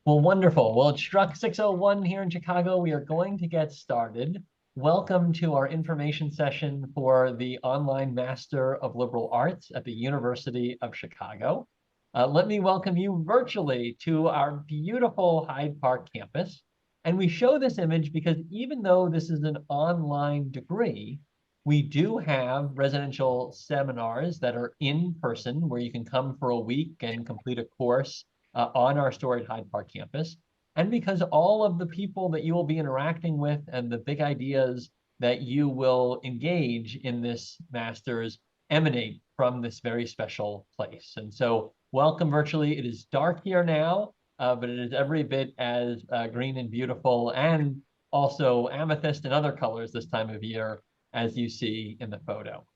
Well, wonderful. Well, it struck 6:01 here in Chicago. We are going to get started. Welcome to our information session for the online Master of Liberal Arts at the University of Chicago. Let me welcome you virtually to our beautiful Hyde Park campus. And we show this image because even though this is an online degree, we do have residential seminars that are in person where you can come for a week and complete a course on our storied Hyde Park campus. And because all of the people that you will be interacting with and the big ideas that you will engage in this master's emanate from this very special place. And so welcome virtually. It is dark here now, but it is every bit as green and beautiful and also amethyst and other colors this time of year as you see in the photo.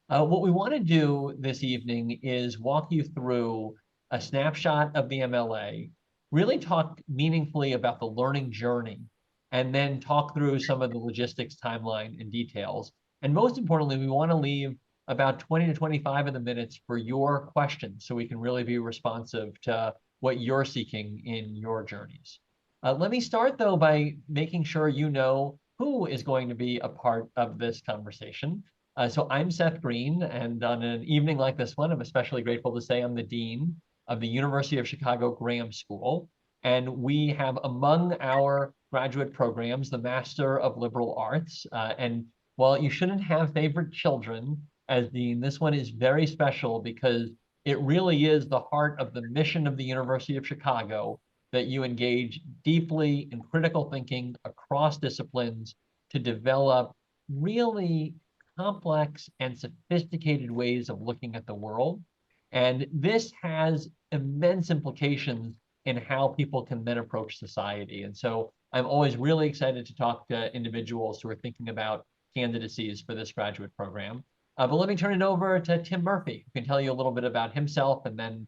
What we want to do this evening is walk you through a snapshot of the MLA, really talk meaningfully about the learning journey, and then talk through some of the logistics, timeline, and details. And most importantly, we want to leave about 20 to 25 of the minutes for your questions so we can really be responsive to what you're seeking in your journeys. Let me start, though, by making sure you know who is going to be a part of this conversation. So I'm Seth Green, and on an evening like this one, I'm especially grateful to say I'm the Dean of the University of Chicago Graham School. And we have among our graduate programs the Master of Liberal Arts. And while you shouldn't have favorite children as Dean, this one is very special because it really is the heart of the mission of the University of Chicago that you engage deeply in critical thinking across disciplines to develop really complex and sophisticated ways of looking at the world. And this has immense implications in how people can then approach society. And so I'm always really excited to talk to individuals who are thinking about candidacies for this graduate program. But let me turn it over to Tim Murphy, who can tell you a little bit about himself, and then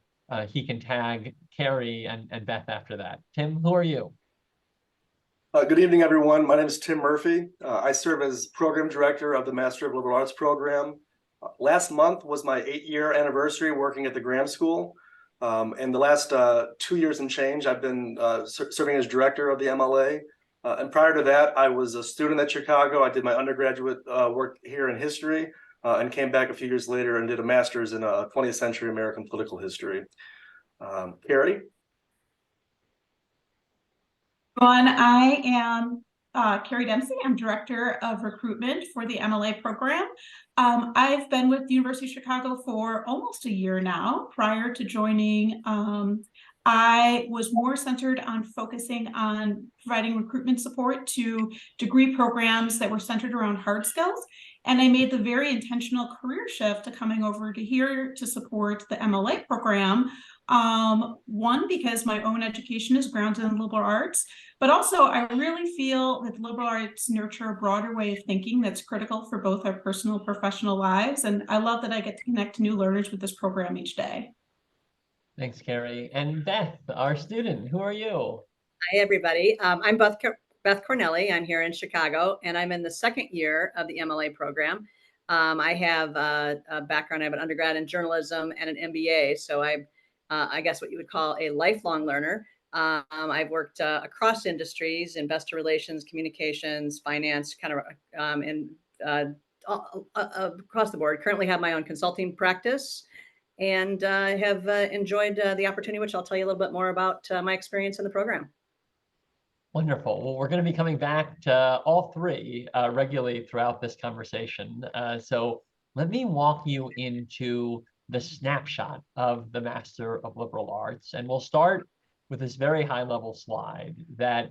he can tag Carrie and Beth after that. Tim, who are you? Good evening, everyone. My name is Tim Murphy. I serve as Program Director of the Master of Liberal Arts program. Last month was my 8-year anniversary working at the Graham School. And the last 2 years and change, I've been serving as Director of the MLA. And prior to that, I was a student at Chicago. I did my undergraduate work here in history and came back a few years later and did a master's in 20th century American political history. Carrie? I am Carrie Dempsey. I'm Director of Recruitment for the MLA program. I've been with the University of Chicago for almost a year now. Prior to joining, I was more centered on focusing on providing recruitment support to degree programs that were centered around hard skills. And I made the very intentional career shift to coming over to here to support the MLA program. One, because my own education is grounded in liberal arts, but also I really feel that liberal arts nurture a broader way of thinking that's critical for both our personal and professional lives. And I love that I get to connect new learners with this program each day. Thanks, Carrie. And Beth, our student, who are you? Hi, everybody. I'm Beth Cornelli. I'm here in Chicago, and I'm in the second year of the MLA program. I have a background. I have an undergrad in journalism and an MBA, so I guess what you would call a lifelong learner. I've worked across industries, investor relations, communications, finance, kind of across the board. Currently have my own consulting practice, and have enjoyed the opportunity, which I'll tell you a little bit more about my experience in the program. Wonderful. Well, we're going to be coming back to all three regularly throughout this conversation. So let me walk you into the snapshot of the Master of Liberal Arts. And we'll start with this very high-level slide that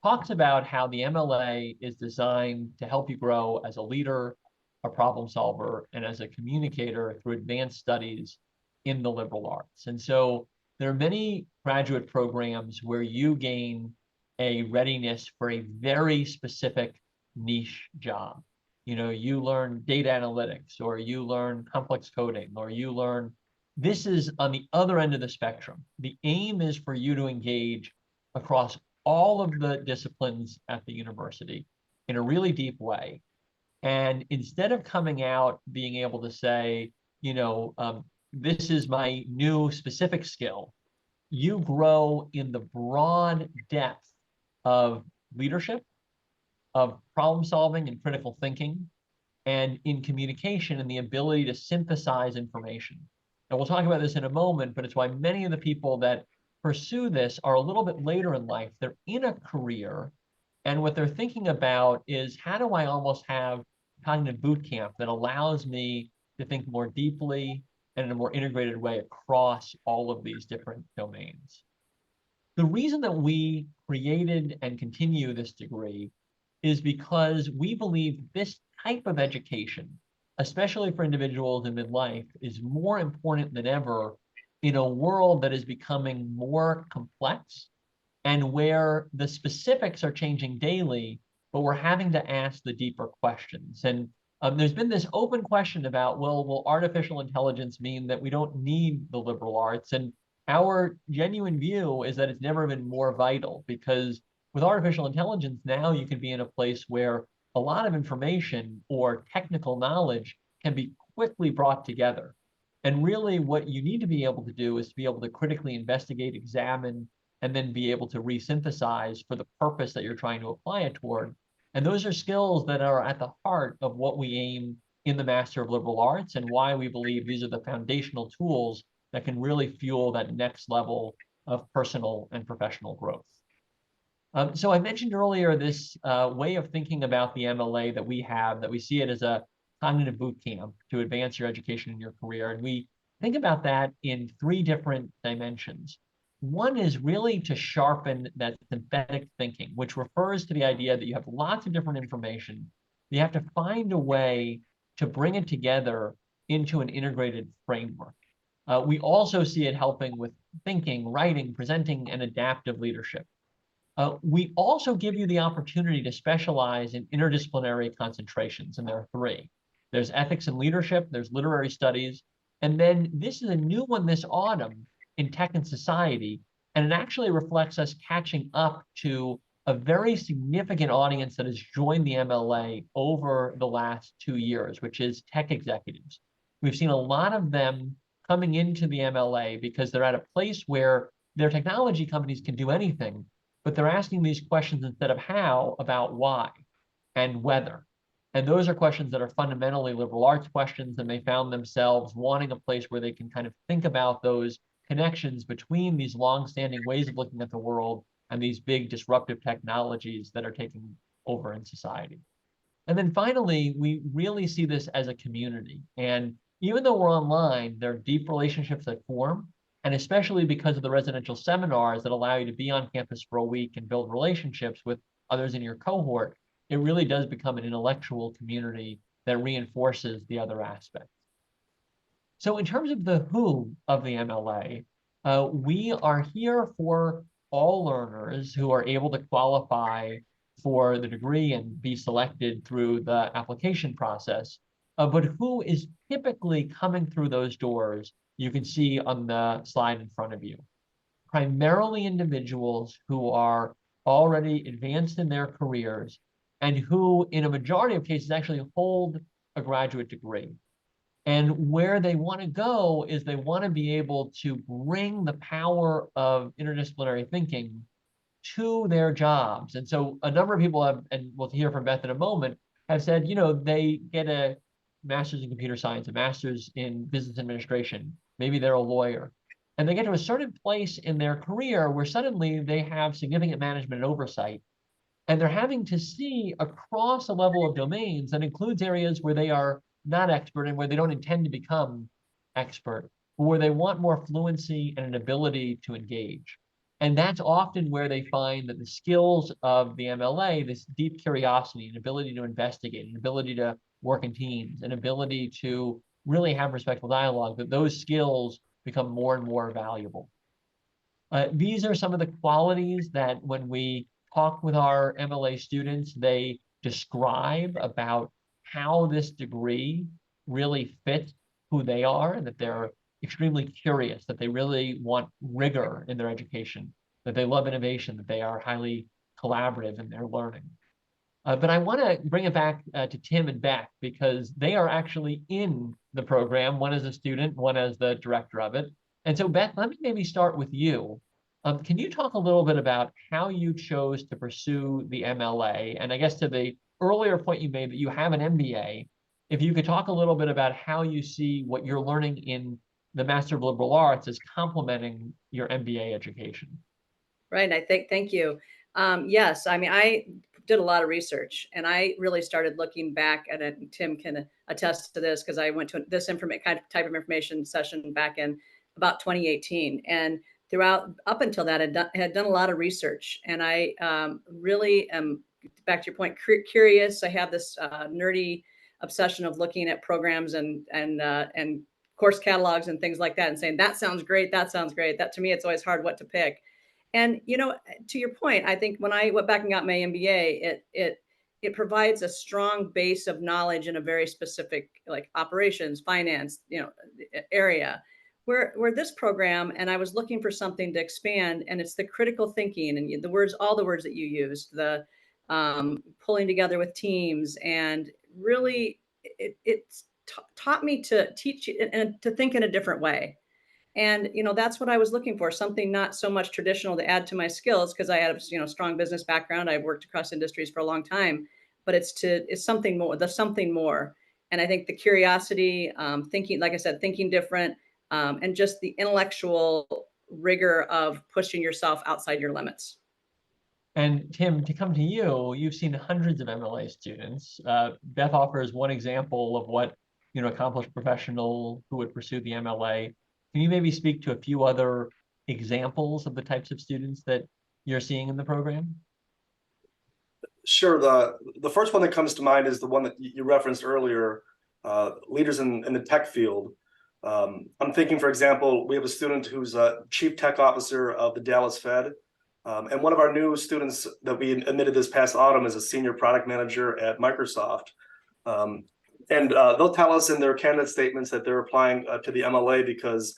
talks about how the MLA is designed to help you grow as a leader, a problem solver, and as a communicator through advanced studies in the liberal arts. And so there are many graduate programs where you gain a readiness for a very specific niche job. You know, you learn data analytics, or you learn complex coding, or you learn, this is on the other end of the spectrum. The aim is for you to engage across all of the disciplines at the university in a really deep way. And instead of coming out being able to say, this is my new specific skill, you grow in the broad depth of leadership, of problem solving and critical thinking, and in communication and the ability to synthesize information. And we'll talk about this in a moment, but it's why many of the people that pursue this are a little bit later in life. They're in a career, and what they're thinking about is, how do I almost have cognitive boot camp that allows me to think more deeply and in a more integrated way across all of these different domains. The reason that we created and continue this degree is because we believe this type of education, especially for individuals in midlife, is more important than ever in a world that is becoming more complex and where the specifics are changing daily, but we're having to ask the deeper questions. And there's been this open question about, well, will artificial intelligence mean that we don't need the liberal arts? And our genuine view is that it's never been more vital, because with artificial intelligence, now you can be in a place where a lot of information or technical knowledge can be quickly brought together. And really what you need to be able to do is to be able to critically investigate, examine, and then be able to resynthesize for the purpose that you're trying to apply it toward. And those are skills that are at the heart of what we aim in the Master of Liberal Arts, and why we believe these are the foundational tools that can really fuel that next level of personal and professional growth. So I mentioned earlier this way of thinking about the MLA that we have, that we see it as a cognitive boot camp to advance your education and your career. And we think about that in three different dimensions. One is really to sharpen that synthetic thinking, which refers to the idea that you have lots of different information. You have to find a way to bring it together into an integrated framework. We also see it helping with thinking, writing, presenting, and adaptive leadership. We also give you the opportunity to specialize in interdisciplinary concentrations, and there are three. There's ethics and leadership, there's literary studies, and then this is a new one this autumn in tech and society, and it actually reflects us catching up to a very significant audience that has joined the MLA over the last 2 years, which is tech executives. We've seen a lot of them coming into the MLA because they're at a place where their technology companies can do anything, but they're asking these questions instead of how, about why and whether. And those are questions that are fundamentally liberal arts questions, and they found themselves wanting a place where they can kind of think about those connections between these long-standing ways of looking at the world and these big disruptive technologies that are taking over in society. And then finally, we really see this as a community. And even though we're online, there are deep relationships that form, and especially because of the residential seminars that allow you to be on campus for a week and build relationships with others in your cohort, it really does become an intellectual community that reinforces the other aspects. So in terms of the who of the MLA, we are here for all learners who are able to qualify for the degree and be selected through the application process, but who is typically coming through those doors, you can see on the slide in front of you. Primarily individuals who are already advanced in their careers and who, in a majority of cases, actually hold a graduate degree. And where they want to go is they want to be able to bring the power of interdisciplinary thinking to their jobs. And so a number of people have, and we'll hear from Beth in a moment, have said, you know, they get a master's in computer science, a master's in business administration, maybe they're a lawyer, and they get to a certain place in their career where suddenly they have significant management and oversight, and they're having to see across a level of domains that includes areas where they are not expert and where they don't intend to become expert, but where they want more fluency and an ability to engage. And that's often where they find that the skills of the MLA, this deep curiosity, an ability to investigate, an ability to work in teams, an ability to really have respectful dialogue, that those skills become more and more valuable. These are some of the qualities that when we talk with our MLA students, they describe about how this degree really fits who they are, and that they're extremely curious, that they really want rigor in their education, that they love innovation, that they are highly collaborative in their learning. But I want to bring it back to Tim and Beck, because they are actually in the program, one as a student, one as the director of it. And so Beth, let me maybe start with you. Can you talk a little bit about how you chose to pursue the MLA? And I guess to the earlier point you made that you have an MBA, if you could talk a little bit about how you see what you're learning in the Master of Liberal Arts as complementing your MBA education. Right. Thank you. Yes, I mean, I did a lot of research and I really started looking back at it. And Tim can attest to this because I went to this type of information session back in about 2018. And throughout up until that, I had done a lot of research. And I really am, back to your point, curious. I have this nerdy obsession of looking at programs and course catalogs and things like that and saying, that sounds great. That sounds great. That to me, it's always hard what to pick. And to your point, I think when I went back and got my MBA, it provides a strong base of knowledge in a very specific, like operations, finance, area. Where this program, and I was looking for something to expand, and it's the critical thinking and all the words that you used, the pulling together with teams, and really it's taught me to teach and to think in a different way. And that's what I was looking for, something not so much traditional to add to my skills, because I had a strong business background. I've worked across industries for a long time, but it's something more, the something more. And I think the curiosity, thinking, like I said, thinking different, and just the intellectual rigor of pushing yourself outside your limits. And Tim, to come to you, you've seen hundreds of MLA students. Beth offers one example of what accomplished professional who would pursue the MLA. Can you maybe speak to a few other examples of the types of students that you're seeing in the program? Sure. The first one that comes to mind is the one that you referenced earlier, leaders in the tech field. I'm thinking, for example, we have a student who's a chief tech officer of the Dallas Fed. And one of our new students that we admitted this past autumn is a senior product manager at Microsoft. And they'll tell us in their candidate statements that they're applying to the MLA because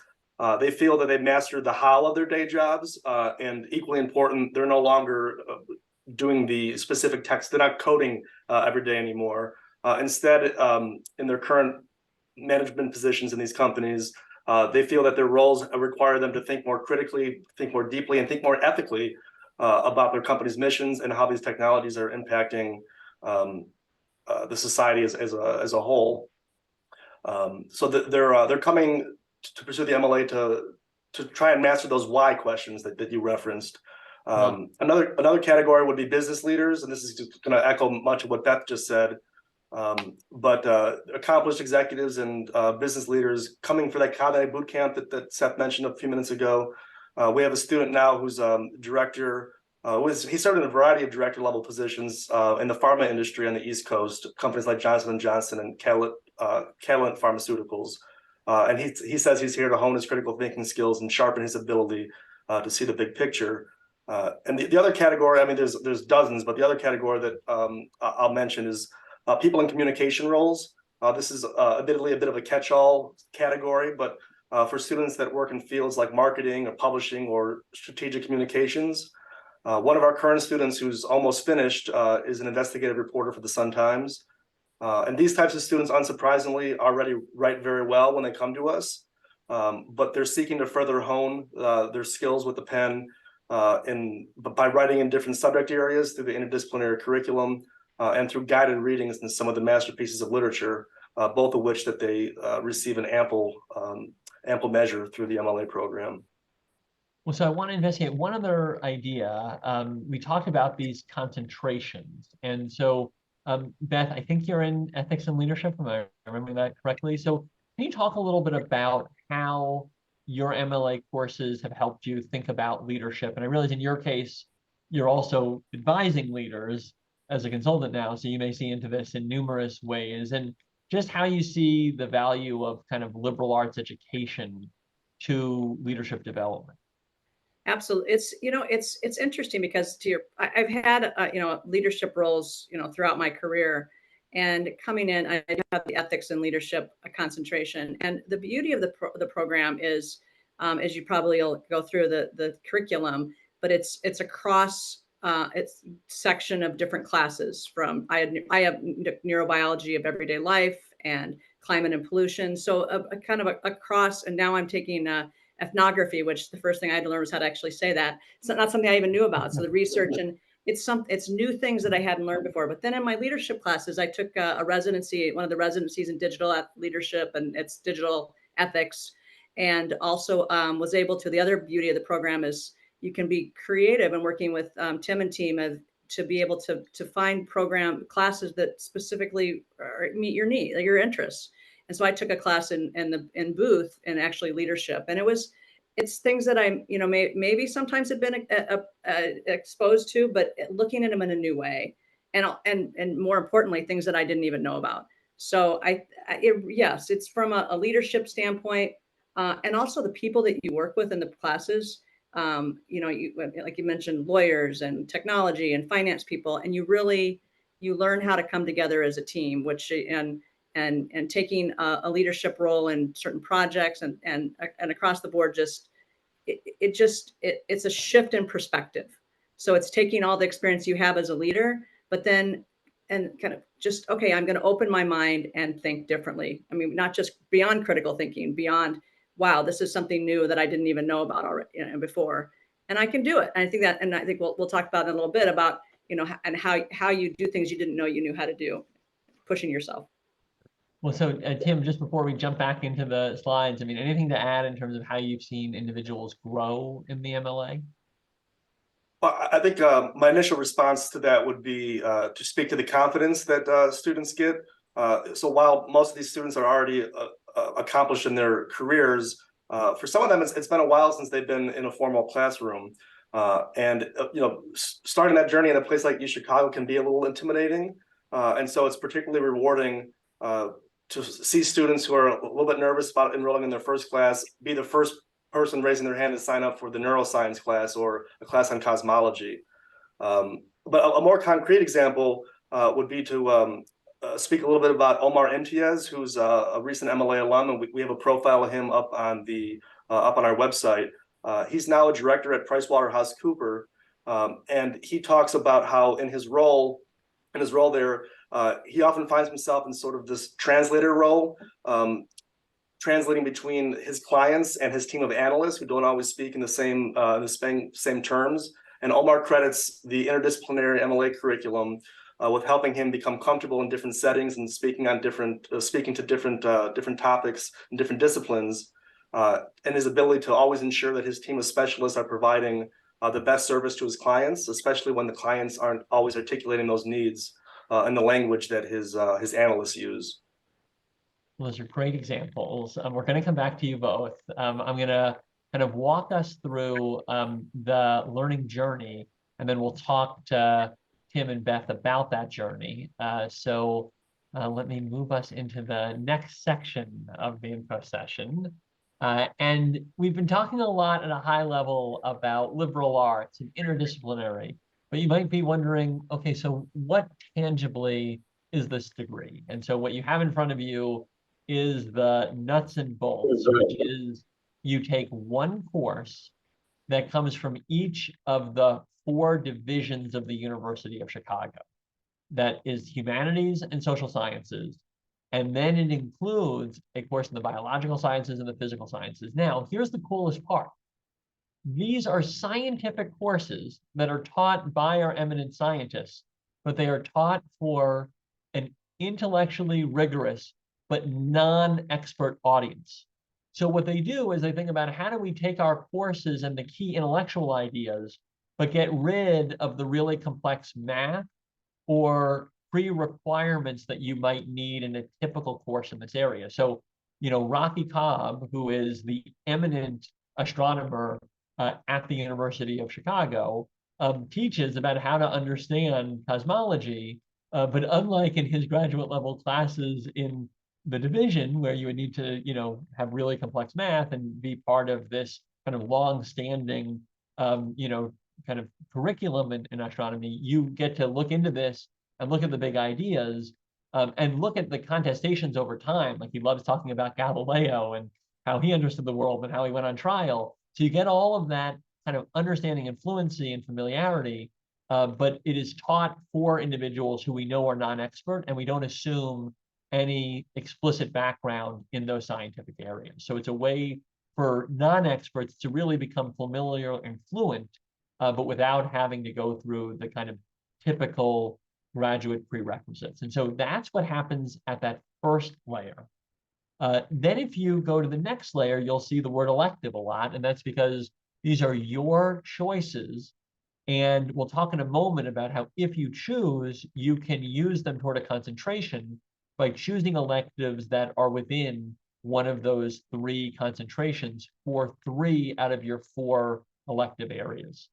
they feel that they've mastered the how of their day jobs. And equally important, they're no longer doing the specific text. They're not coding every day anymore. Instead, in their current management positions in these companies, they feel that their roles require them to think more critically, think more deeply, and think more ethically about their company's missions and how these technologies are impacting the society as a whole. So they're coming to pursue the MLA to try and master those why questions that you referenced. Another category would be business leaders, and this is just going to echo much of what Beth just said. But accomplished executives and business leaders coming for that Cognite boot camp that Seth mentioned a few minutes ago. We have a student now who's director. He started in a variety of director level positions in the pharma industry on the East Coast, companies like Johnson & Johnson and Catalent Pharmaceuticals. And he says he's here to hone his critical thinking skills and sharpen his ability to see the big picture. And the other category, I mean, there's dozens, but the other category that I'll mention is people in communication roles. This is admittedly a bit of a catch-all category, but for students that work in fields like marketing or publishing or strategic communications. One of our current students who's almost finished is an investigative reporter for the Sun-Times. And these types of students, unsurprisingly, already write very well when they come to us, but they're seeking to further hone their skills with the pen by writing in different subject areas through the interdisciplinary curriculum and through guided readings in some of the masterpieces of literature, both of which that they receive in ample measure through the MLA program. Well, so I want to investigate one other idea. We talked about these concentrations. And so, Beth, I think you're in ethics and leadership. Am I remembering that correctly? So can you talk a little bit about how your MLA courses have helped you think about leadership? And I realize in your case, you're also advising leaders as a consultant now, so you may see into this in numerous ways, and just how you see the value of kind of liberal arts education to leadership development. Absolutely. It's interesting because I've had leadership roles throughout my career, and coming in, I have the ethics and leadership concentration. And the beauty of the program is, as you probably will go through the curriculum, but it's across it's section of different classes. From I have neurobiology of everyday life and climate and pollution, so a kind of across. And now I'm taking ethnography, which the first thing I had to learn was how to actually say that. It's not something I even knew about. So the research, and it's new things that I hadn't learned before. But then in my leadership classes, I took a residency, one of the residencies in digital leadership, and it's digital ethics. And also was able to, the other beauty of the program is you can be creative and working with Tim and team to be able to find program classes that specifically meet your need, your interests. And so I took a class in Booth and actually leadership, and it's things that I'm, maybe sometimes have been exposed to, but looking at them in a new way, and more importantly, things that I didn't even know about. So yes, it's from a leadership standpoint, and also the people that you work with in the classes. Like you mentioned, lawyers and technology and finance people, and you learn how to come together as a team, which and taking a leadership role in certain projects and across the board, it's a shift in perspective. So it's taking all the experience you have as a leader, but then and kind of just, okay, I'm going to open my mind and think differently. I mean, not just beyond critical thinking, beyond, wow, this is something new that I didn't even know about already before, and I can do it. And I think we'll talk about in a little bit about, and how you do things you didn't know you knew how to do, pushing yourself. Well, so Tim, just before we jump back into the slides, I mean, anything to add in terms of how you've seen individuals grow in the MLA? Well, I think my initial response to that would be to speak to the confidence that students get. So while most of these students are already accomplished in their careers, for some of them, it's been a while since they've been in a formal classroom. Starting that journey in a place like UChicago can be a little intimidating. And so it's particularly rewarding to see students who are a little bit nervous about enrolling in their first class be the first person raising their hand to sign up for the neuroscience class or a class on cosmology. But a more concrete example would be to speak a little bit about Omar Imtiaz, who's a recent MLA alum, and we have a profile of him up on our website. He's now a director at PricewaterhouseCoopers, and he talks about how in his role there, he often finds himself in sort of this translator role, translating between his clients and his team of analysts who don't always speak in the same terms. And Omar credits the interdisciplinary MLA curriculum with helping him become comfortable in different settings and speaking to different topics and different disciplines, and his ability to always ensure that his team of specialists are providing the best service to his clients, especially when the clients aren't always articulating those needs in the language that his analysts use. Well, those are great examples. We're going to come back to you both. I'm going to kind of walk us through the learning journey, and then we'll talk to Tim and Beth about that journey. So let me move us into the next section of the info session. And we've been talking a lot at a high level about liberal arts and interdisciplinary, but you might be wondering, okay, so what tangibly is this degree? And so what you have in front of you is the nuts and bolts, which is you take one course that comes from each of the 4 divisions of the University of Chicago. That is humanities and social sciences. And then it includes a course in the biological sciences and the physical sciences. Now, here's the coolest part. These are scientific courses that are taught by our eminent scientists, but they are taught for an intellectually rigorous but non-expert audience. So what they do is they think about, how do we take our courses and the key intellectual ideas, but get rid of the really complex math or pre-requirements that you might need in a typical course in this area. So, Rocky Cobb, who is the eminent astronomer at the University of Chicago, teaches about how to understand cosmology, but unlike in his graduate level classes in the division, where you would need to, have really complex math and be part of this kind of long-standing, kind of curriculum in astronomy, you get to look into this and look at the big ideas, and look at the contestations over time. Like, he loves talking about Galileo and how he understood the world and how he went on trial. So you get all of that kind of understanding and fluency and familiarity, but it is taught for individuals who we know are non-expert, and we don't assume any explicit background in those scientific areas. So it's a way for non-experts to really become familiar and fluent, but without having to go through the kind of typical graduate prerequisites. And so that's what happens at that first layer. Then if you go to the next layer, you'll see the word elective a lot, and that's because these are your choices. And we'll talk in a moment about how if you choose, you can use them toward a concentration by choosing electives that are within one of those 3 concentrations for 3 out of your 4 elective areas.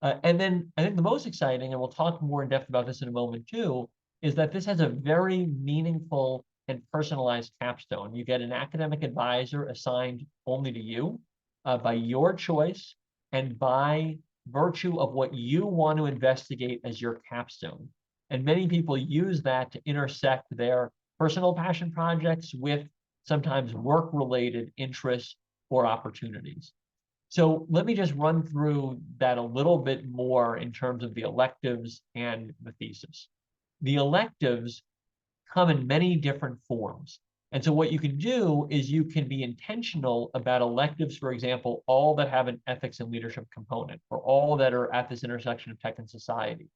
And then I think the most exciting, and we'll talk more in depth about this in a moment too, is that this has a very meaningful and personalized capstone. You get an academic advisor assigned only to you by your choice and by virtue of what you want to investigate as your capstone. And many people use that to intersect their personal passion projects with sometimes work-related interests or opportunities. So let me just run through that a little bit more in terms of the electives and the thesis. The electives come in many different forms. And so what you can do is you can be intentional about electives, for example, all that have an ethics and leadership component, or all that are at this intersection of tech and society.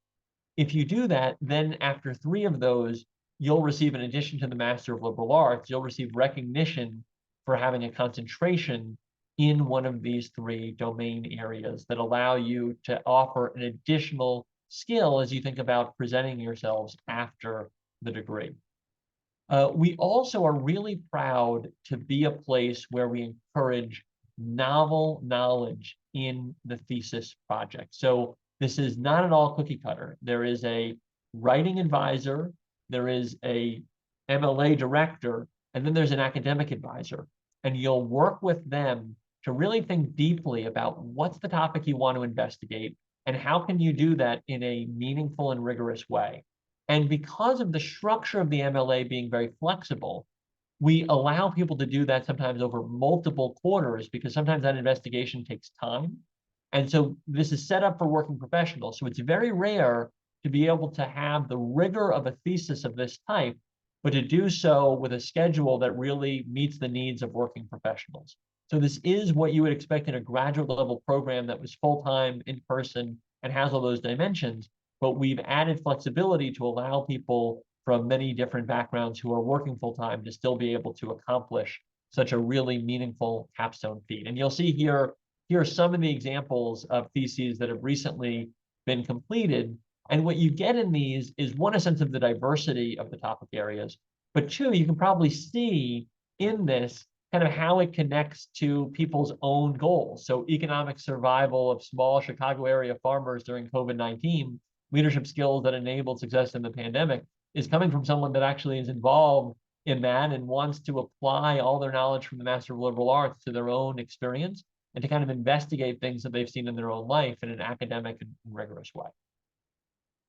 If you do that, then after 3 of those, you'll receive, in addition to the Master of Liberal Arts, you'll receive recognition for having a concentration in one of these 3 domain areas that allow you to offer an additional skill as you think about presenting yourselves after the degree. We also are really proud to be a place where we encourage novel knowledge in the thesis project. So this is not at all cookie cutter. There is a writing advisor, there is a MLA director, and then there's an academic advisor. And you'll work with them to really think deeply about what's the topic you want to investigate and how can you do that in a meaningful and rigorous way. And because of the structure of the MLA being very flexible, we allow people to do that sometimes over multiple quarters because sometimes that investigation takes time. And so this is set up for working professionals. So it's very rare to be able to have the rigor of a thesis of this type, but to do so with a schedule that really meets the needs of working professionals. So this is what you would expect in a graduate level program that was full-time, in person, and has all those dimensions. But we've added flexibility to allow people from many different backgrounds who are working full-time to still be able to accomplish such a really meaningful capstone feat. And you'll see here are some of the examples of theses that have recently been completed. And what you get in these is, one, a sense of the diversity of the topic areas, but 2, you can probably see in this kind of how it connects to people's own goals. So economic survival of small Chicago area farmers during COVID-19, leadership skills that enabled success in the pandemic, is coming from someone that actually is involved in that and wants to apply all their knowledge from the Master of Liberal Arts to their own experience and to kind of investigate things that they've seen in their own life in an academic and rigorous way.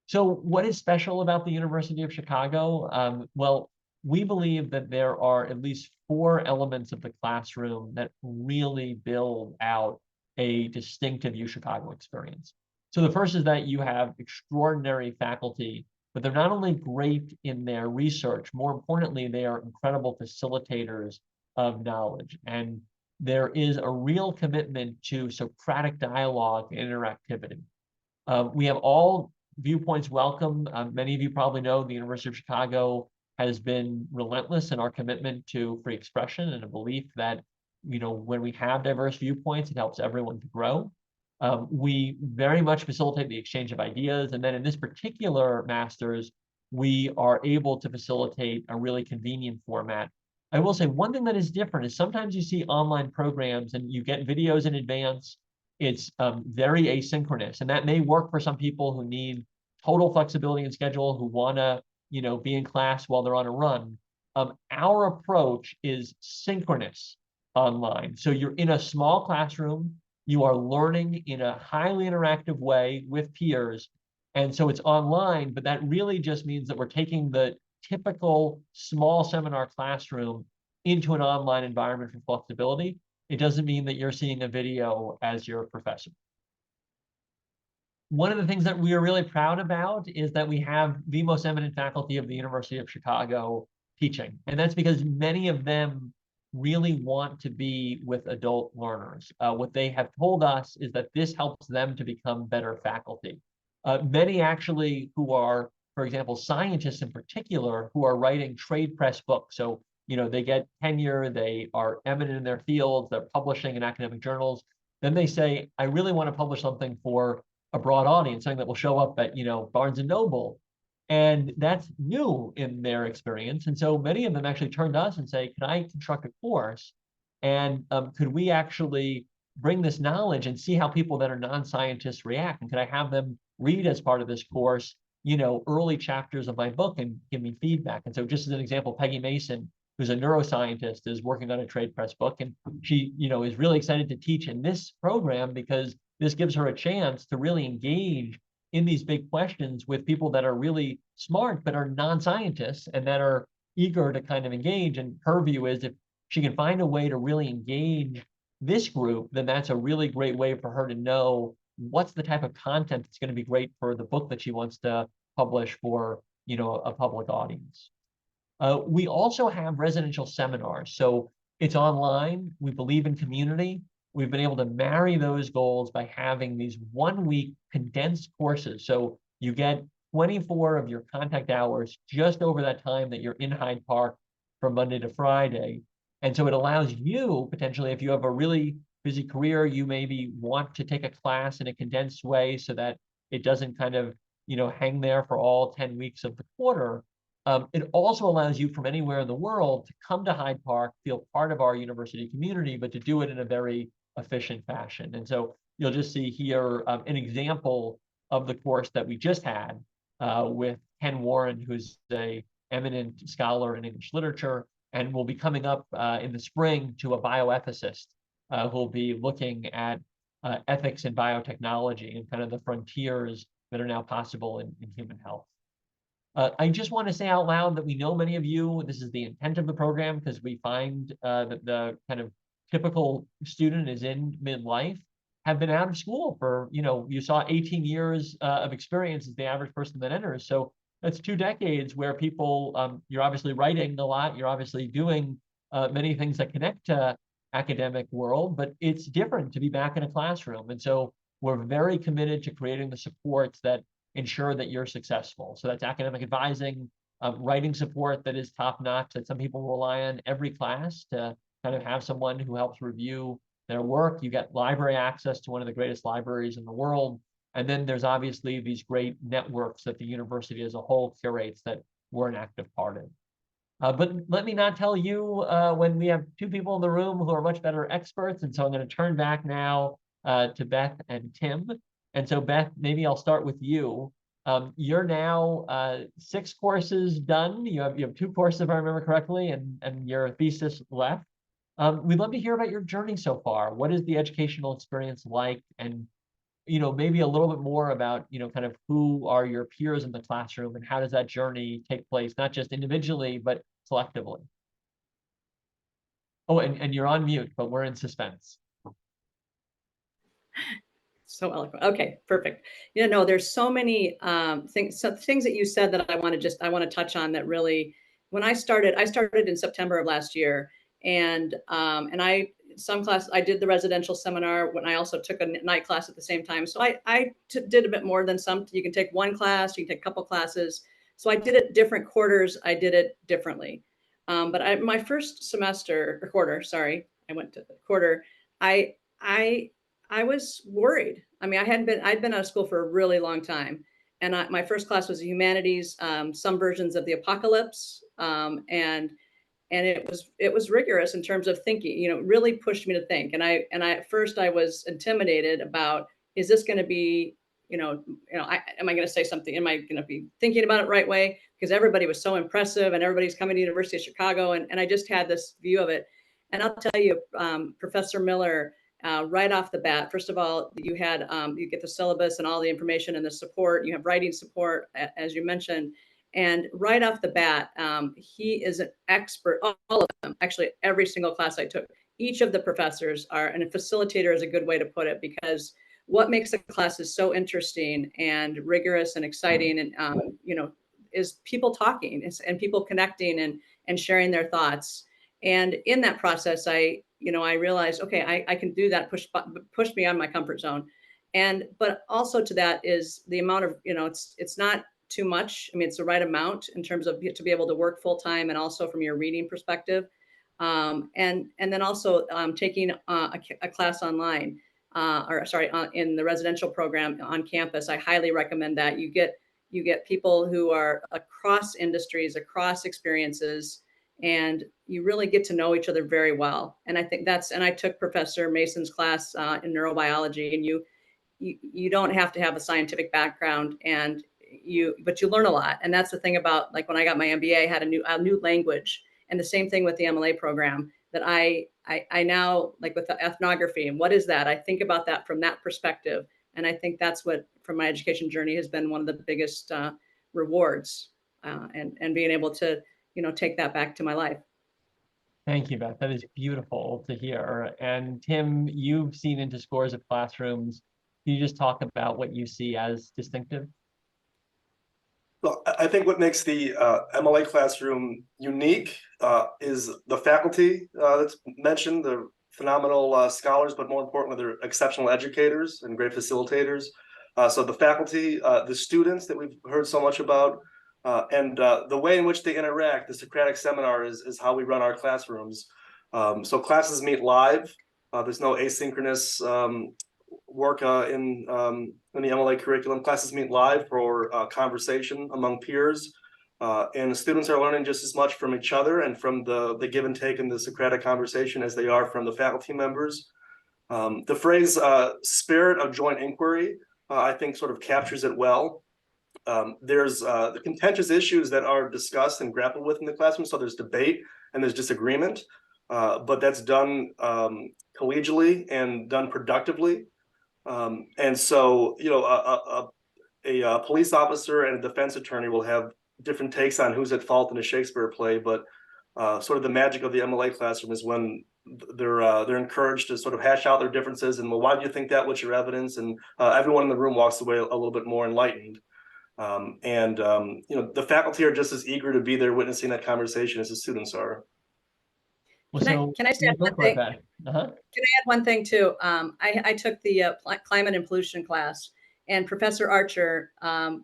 So what is special about the University of Chicago? Well, we believe that there are at least 4 elements of the classroom that really build out a distinctive UChicago experience. So the first is that you have extraordinary faculty, but they're not only great in their research, more importantly, they are incredible facilitators of knowledge. And there is a real commitment to Socratic dialogue and interactivity. We have all viewpoints welcome. Many of you probably know the University of Chicago has been relentless in our commitment to free expression and a belief that, when we have diverse viewpoints, it helps everyone to grow. We very much facilitate the exchange of ideas. And then in this particular master's, we are able to facilitate a really convenient format. I will say one thing that is different is sometimes you see online programs and you get videos in advance. It's very asynchronous, and that may work for some people who need total flexibility in schedule, who want to, be in class while they're on a run. Our approach is synchronous online. So you're in a small classroom, you are learning in a highly interactive way with peers. And so it's online, but that really just means that we're taking the typical small seminar classroom into an online environment for flexibility. It doesn't mean that you're seeing a video as your professor. One of the things that we are really proud about is that we have the most eminent faculty of the University of Chicago teaching. And that's because many of them really want to be with adult learners. What they have told us is that this helps them to become better faculty. Many actually who are, for example, scientists in particular, who are writing trade press books. So, they get tenure, they are eminent in their fields, they're publishing in academic journals. Then they say, I really want to publish something for a broad audience, something that will show up at, Barnes and Noble. And that's new in their experience. And so many of them actually turn to us and say, can I construct a course? And could we actually bring this knowledge and see how people that are non-scientists react? And could I have them read as part of this course, early chapters of my book and give me feedback? And so just as an example, Peggy Mason, who's a neuroscientist, is working on a trade press book. And she, is really excited to teach in this program because this gives her a chance to really engage in these big questions with people that are really smart, but are non-scientists and that are eager to kind of engage. And her view is if she can find a way to really engage this group, then that's a really great way for her to know what's the type of content that's going to be great for the book that she wants to publish for, a public audience. We also have residential seminars. So it's online. We believe in community. We've been able to marry those goals by having these 1-week condensed courses. So you get 24 of your contact hours just over that time that you're in Hyde Park from Monday to Friday. And so it allows you potentially, if you have a really busy career, you maybe want to take a class in a condensed way so that it doesn't kind of, hang there for all 10 weeks of the quarter. It also allows you from anywhere in the world to come to Hyde Park, feel part of our university community, but to do it in a very efficient fashion. And so you'll just see here an example of the course that we just had with Ken Warren, who's an eminent scholar in English literature, and will be coming up in the spring to a bioethicist who'll be looking at ethics in biotechnology and kind of the frontiers that are now possible in human health. I just want to say out loud that we know many of you, this is the intent of the program, because we find that the kind of typical student is in midlife, have been out of school for, you saw 18 years of experience as the average person that enters. So that's 2 decades where people, you're obviously writing a lot, you're obviously doing many things that connect to academic world, but it's different to be back in a classroom. And so we're very committed to creating the supports that ensure that you're successful. So that's academic advising, writing support that is top-notch, that some people rely on every class to kind of have someone who helps review their work. You get library access to one of the greatest libraries in the world. And then there's obviously these great networks that the university as a whole curates that we're an active part in. But let me not tell you when we have 2 people in the room who are much better experts. And so I'm going to turn back now to Beth and Tim. And so Beth, maybe I'll start with you. You're now 6 courses done. You have 2 courses, if I remember correctly, and your thesis left. We'd love to hear about your journey so far. What is the educational experience like? And, maybe a little bit more about, kind of who are your peers in the classroom and how does that journey take place, not just individually, but collectively. Oh, and you're on mute, but we're in suspense. So eloquent. Okay, perfect. No, there's so many things that you said that I want to touch on that really, when I started in September of last year, and some class, I did the residential seminar when I also took a night class at the same time. So I did a bit more than some. You can take 1 class, you can take a couple classes. So I did it different quarters. I did it differently. But my first semester or quarter, sorry, I went to the quarter. I was worried. I mean, I'd been out of school for a really long time. And my first class was humanities, some versions of the apocalypse. And it was rigorous in terms of thinking, it really pushed me to think. And at first I was intimidated about, is this going to be, am I going to say something? Am I going to be thinking about it right way? Because everybody was so impressive and everybody's coming to the University of Chicago. And I just had this view of it. And I'll tell you, Professor Miller, right off the bat, first of all, you get the syllabus and all the information and the support. You have writing support, as you mentioned. And right off the bat, he is an expert, all of them, actually every single class I took. Each of the professors are, and a facilitator is a good way to put it, because what makes the classes so interesting and rigorous and exciting and, is people talking and people connecting and sharing their thoughts. And in that process, I realized, okay, I can do that, push me out of my comfort zone. But also to that is the amount of, it's not too much. I mean, it's the right amount in terms of to be able to work full time, and also from your reading perspective. And then also taking a class online, in the residential program on campus. I highly recommend that. You get people who are across industries, across experiences, and you really get to know each other very well. And I think and I took Professor Mason's class in neurobiology, and you don't have to have a scientific background, but you learn a lot. And that's the thing about, like, when I got my MBA, I had a new language. And the same thing with the MLA program, that I now, like with the ethnography, and what is that? I think about that from that perspective. And I think that's what, from my education journey, has been one of the biggest rewards, and being able to, take that back to my life. Thank you, Beth. That is beautiful to hear. And Tim, you've seen into scores of classrooms. Can you just talk about what you see as distinctive? Well, I think what makes the MLA classroom unique is the faculty that's mentioned, the phenomenal scholars, but more importantly, they're exceptional educators and great facilitators. So the faculty, the students that we've heard so much about, and the way in which they interact, the Socratic seminar is how we run our classrooms. So classes meet live. There's no asynchronous work in the MLA curriculum. Classes meet live for conversation among peers, and the students are learning just as much from each other and from the give and take in the Socratic conversation as they are from the faculty members. The phrase spirit of joint inquiry, I think, sort of captures it well. There's the contentious issues that are discussed and grappled with in the classroom. So there's debate and there's disagreement, but that's done collegially and done productively. And so, a police officer and a defense attorney will have different takes on who's at fault in a Shakespeare play, but sort of the magic of the MLA classroom is when they're encouraged to sort of hash out their differences and, well, why do you think that? What's your evidence? And everyone in the room walks away a little bit more enlightened. The faculty are just as eager to be there witnessing that conversation as the students are. Well, can I say one thing? Can I add one thing too? I took the climate and pollution class, and Professor Archer, and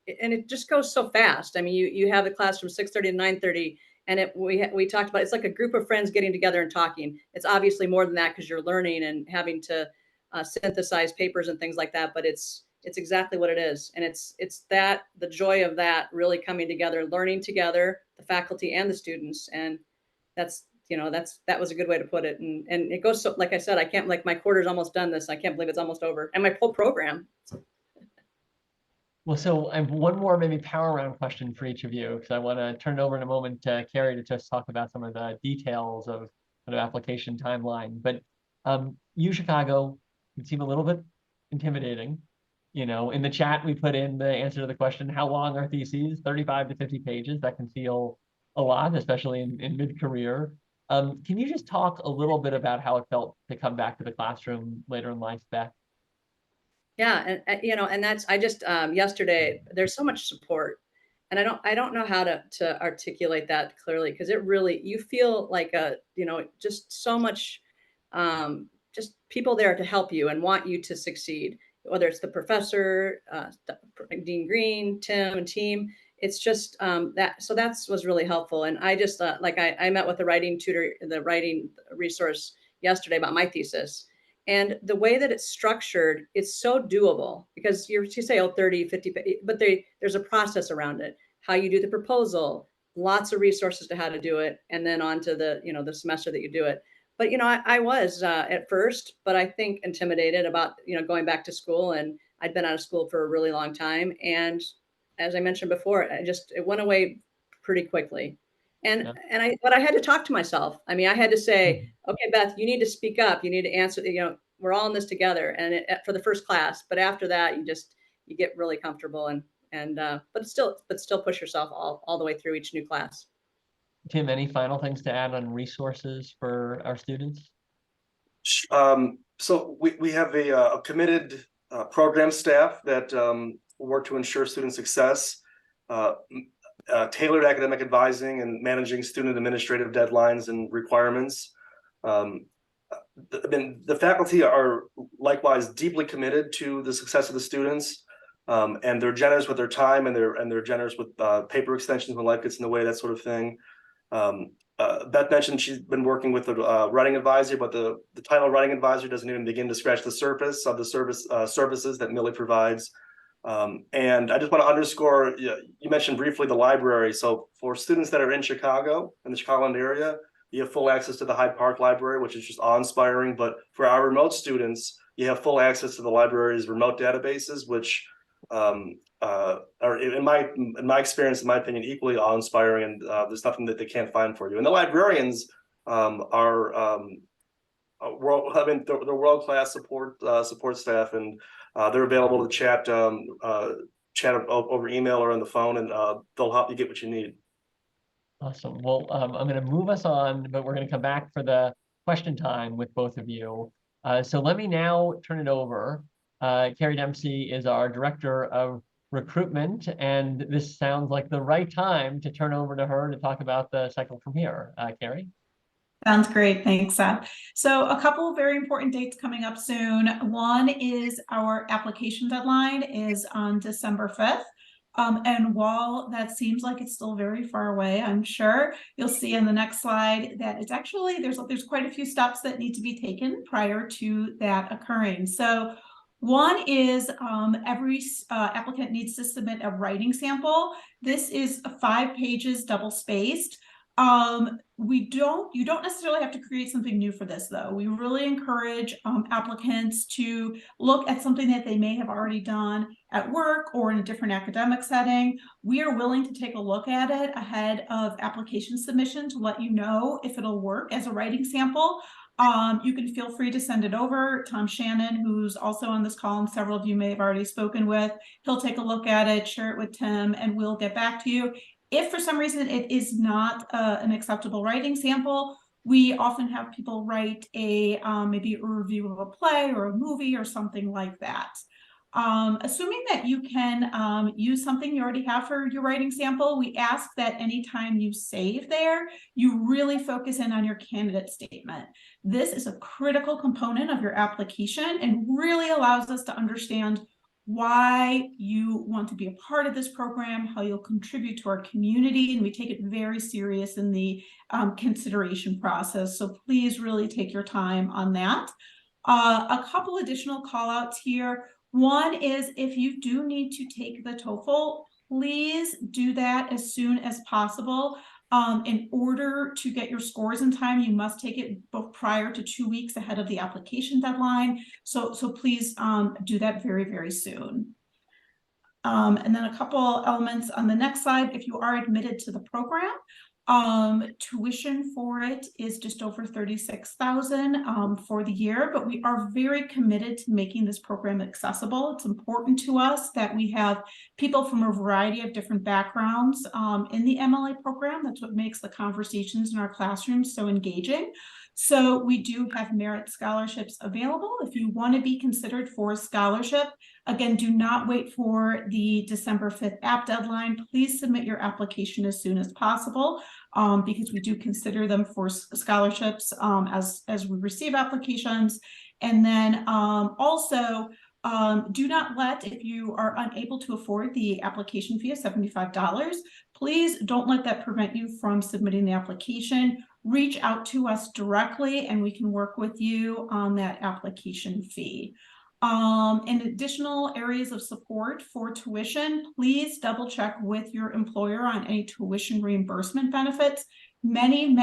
it just goes so fast. I mean, you have the class from 6:30 to 9:30, and we talked about, it's like a group of friends getting together and talking. It's obviously more than that, because you're learning and having to synthesize papers and things like that. But it's exactly what it is, and it's that, the joy of that really coming together, learning together, the faculty and the students, and that was a good way to put it. And it goes, so, like I said, I can't, like, my quarter's almost done this. I can't believe it's almost over, and my whole program. Well, so I have one more maybe power round question for each of you, because I want to turn it over in a moment to Carrie to just talk about some of the details of kind of application timeline. But UChicago can seem a little bit intimidating. In the chat, we put in the answer to the question, how long are theses? 35 to 50 pages. That can feel a lot, especially in mid-career. Can you just talk a little bit about how it felt to come back to the classroom later in life, Beth? Yeah, and that's, I just yesterday, there's so much support, and I don't know how to articulate that clearly, because it really, you feel like just so much, just people there to help you and want you to succeed, whether it's the professor, Dean Green, Tim, and team. It's just that was really helpful. And I just I met with the writing tutor, the writing resource yesterday about my thesis. And the way that it's structured, it's so doable, because you say, 30, 50, but there's a process around it, how you do the proposal, lots of resources to how to do it, and then on to the, the semester that you do it. But, I was at first, but I think intimidated about, going back to school, and I'd been out of school for a really long time. And as I mentioned before, it went away pretty quickly. But I had to talk to myself. I mean, I had to say, okay, Beth, you need to speak up. You need to answer, we're all in this together. And for the first class, but after that, you get really comfortable but still push yourself all the way through each new class. Tim, any final things to add on resources for our students? So we have a committed program staff that work to ensure student success. tailored academic advising and managing student administrative deadlines and requirements. The faculty are likewise deeply committed to the success of the students, and they're generous with their time, and they're generous with paper extensions when life gets in the way, that sort of thing. Beth mentioned she's been working with the writing advisor, but the title writing advisor doesn't even begin to scratch the surface of the services that MLA provides. And I just want to underscore, you mentioned briefly the library. So for students that are in Chicago, in the Chicagoland area, you have full access to the Hyde Park Library, which is just awe-inspiring. But for our remote students, you have full access to the library's remote databases, which are, in my experience, in my opinion, equally awe-inspiring. And there's nothing that they can't find for you. And the librarians are they're world-class support staff, and they're available to chat over email or on the phone, and they'll help you get what you need. Awesome. Well, I'm going to move us on, but we're going to come back for the question time with both of you. So let me now turn it over. Carrie Dempsey is our Director of Recruitment, and this sounds like the right time to turn over to her to talk about the cycle from here. Carrie? Sounds great. Thanks, Seth. So a couple of very important dates coming up soon. One is our application deadline is on December 5th. And while that seems like it's still very far away, I'm sure you'll see in the next slide that it's actually, there's quite a few steps that need to be taken prior to that occurring. So one is every applicant needs to submit a writing sample. This is 5 pages double spaced. You don't necessarily have to create something new for this, though. We really encourage applicants to look at something that they may have already done at work or in a different academic setting. We are willing to take a look at it ahead of application submission to let you know if it'll work as a writing sample. You can feel free to send it over. Tom Shannon, who's also on this call, and several of you may have already spoken with, he'll take a look at it, share it with Tim, and we'll get back to you. If for some reason it is not an acceptable writing sample, we often have people write maybe a review of a play or a movie or something like that. Assuming that you can use something you already have for your writing sample, we ask that anytime you save there, you really focus in on your candidate statement. This is a critical component of your application and really allows us to understand why you want to be a part of this program, how you'll contribute to our community, and we take it very serious in the consideration process. So please really take your time on that. A couple additional call outs here. One is if you do need to take the TOEFL, please do that as soon as possible. In order to get your scores in time, you must take it prior to 2 weeks ahead of the application deadline. So please do that very, very soon. And then a couple elements on the next slide. If you are admitted to the program, tuition for it is just over $36,000 for the year, but we are very committed to making this program accessible. It's important to us that we have people from a variety of different backgrounds in the MLA program. That's what makes the conversations in our classrooms so engaging. So we do have merit scholarships available. If you want to be considered for a scholarship, again, do not wait for the December 5th app deadline. Please submit your application as soon as possible because we do consider them for scholarships as we receive applications. And then also, do not let, if you are unable to afford the application fee of $75, please don't let that prevent you from submitting the application. Reach out to us directly and we can work with you on that application fee. In additional areas of support for tuition, please double check with your employer on any tuition reimbursement benefits. Many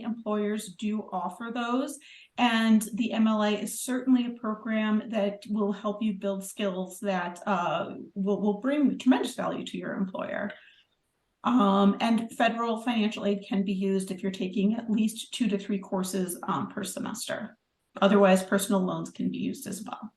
employers do offer those, and the MLA is certainly a program that will help you build skills that will bring tremendous value to your employer. And federal financial aid can be used if you're taking at least 2 to 3 courses per semester. Otherwise, personal loans can be used as well.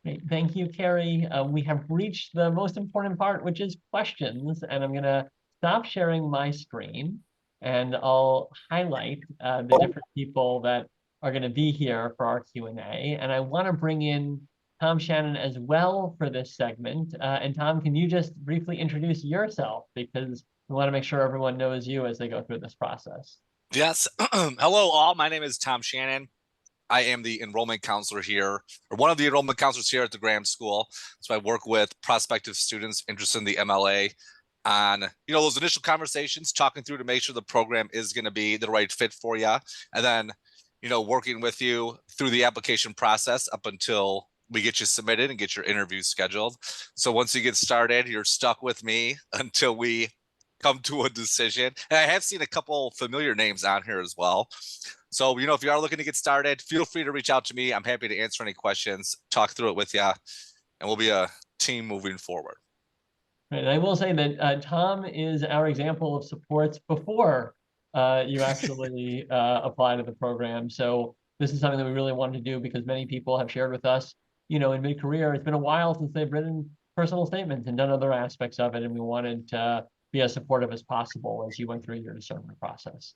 Great. Thank you, Carrie. We have reached the most important part, which is questions, and I'm going to stop sharing my screen, and I'll highlight the different people that are going to be here for our Q&A. And I want to bring in Tom Shannon as well for this segment. And Tom, can you just briefly introduce yourself? Because we want to make sure everyone knows you as they go through this process. Yes. Hello, all. My name is Tom Shannon. I am the enrollment counselor here, or one of the enrollment counselors here at the Graham School. So I work with prospective students interested in the MLA on, those initial conversations, talking through to make sure the program is going to be the right fit for you. And then, working with you through the application process up until we get you submitted and get your interviews scheduled. So once you get started, you're stuck with me until we come to a decision. And I have seen a couple familiar names on here as well. So, if you are looking to get started, feel free to reach out to me. I'm happy to answer any questions, talk through it with you, and we'll be a team moving forward. Right, and I will say that Tom is our example of supports before you actually apply to the program. So this is something that we really wanted to do because many people have shared with us, in mid-career, it's been a while since they've written personal statements and done other aspects of it. And we wanted to be as supportive as possible as you went through your discernment process.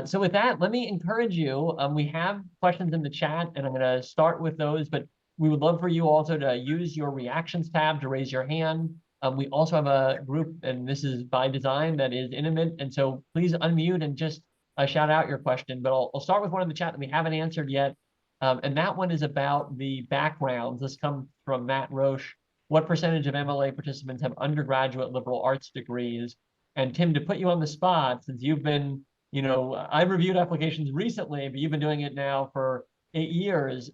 So with that, let me encourage you. We have questions in the chat, and I'm going to start with those, but we would love for you also to use your reactions tab to raise your hand. We also have a group, and this is by design, that is intimate, and so please unmute and just shout out your question. But I'll start with one in the chat that we haven't answered yet, and that one is about the backgrounds. This comes from Matt Roche. What percentage of MLA participants have undergraduate liberal arts degrees? And Tim, to put you on the spot, since you've been, I've reviewed applications recently, but you've been doing it now for 8 years.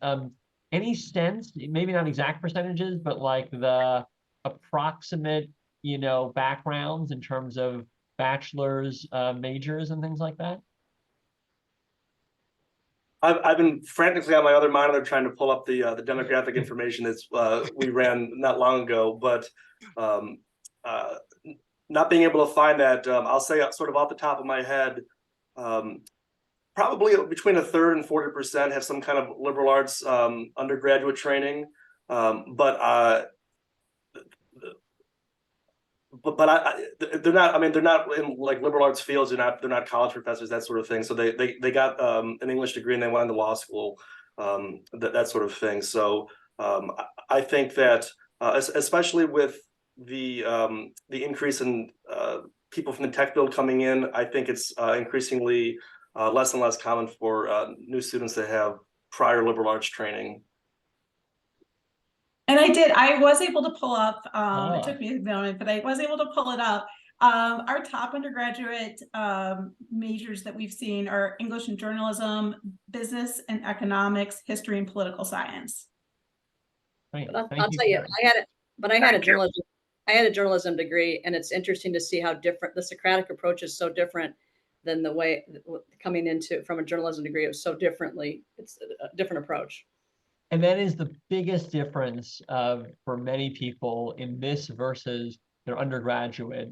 Any sense, maybe not exact percentages, but like the approximate, backgrounds in terms of bachelor's, majors and things like that? I've been frantically on my other monitor trying to pull up the demographic information that's we ran not long ago, but not being able to find that, I'll say sort of off the top of my head, probably between a third and 40% have some kind of liberal arts undergraduate training, but they're not. I mean, they're not in like liberal arts fields. They're not college professors, that sort of thing. So they got an English degree and they went into law school, that sort of thing. So I think that especially with the increase in people from the tech field coming in, I think it's increasingly less and less common for new students to have prior liberal arts training. And I was able to pull up, it took me a moment, but I was able to pull it up. Our top undergraduate majors that we've seen are English and journalism, business and economics, history and political science. Great. I'll tell you, I had a journalism degree, and it's interesting to see how different the Socratic approach is. So different than the way coming into from a journalism degree. It was so differently. It's a different approach. And that is the biggest difference for many people in this versus their undergraduate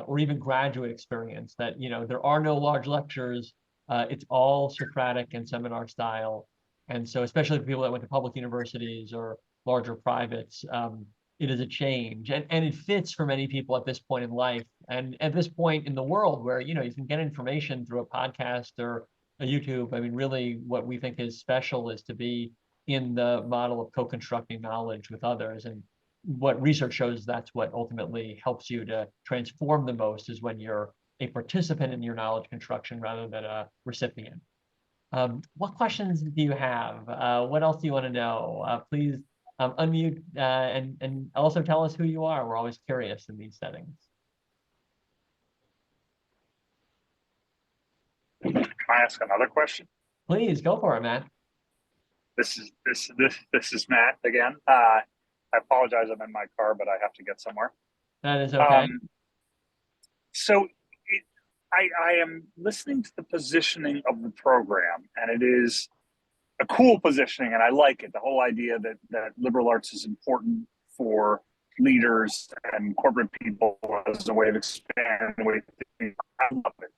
or even graduate experience, that, there are no large lectures. It's all Socratic and seminar style. And so especially for people that went to public universities or larger privates, it is a change. And it fits for many people at this point in life and at this point in the world where, you can get information through a podcast or a YouTube. I mean, really what we think is special is to be in the model of co-constructing knowledge with others. And what research shows, that's what ultimately helps you to transform the most, is when you're a participant in your knowledge construction rather than a recipient. What questions do you have? What else do you want to know? Please unmute and also tell us who you are. We're always curious in these settings. Can I ask another question? Please go for it, Matt. This is Matt again. I apologize. I'm in my car, but I have to get somewhere. That is okay. So I am listening to the positioning of the program, and it is a cool positioning, and I like it. The whole idea that liberal arts is important for leaders and corporate people as a way of expanding the way they think. I love it.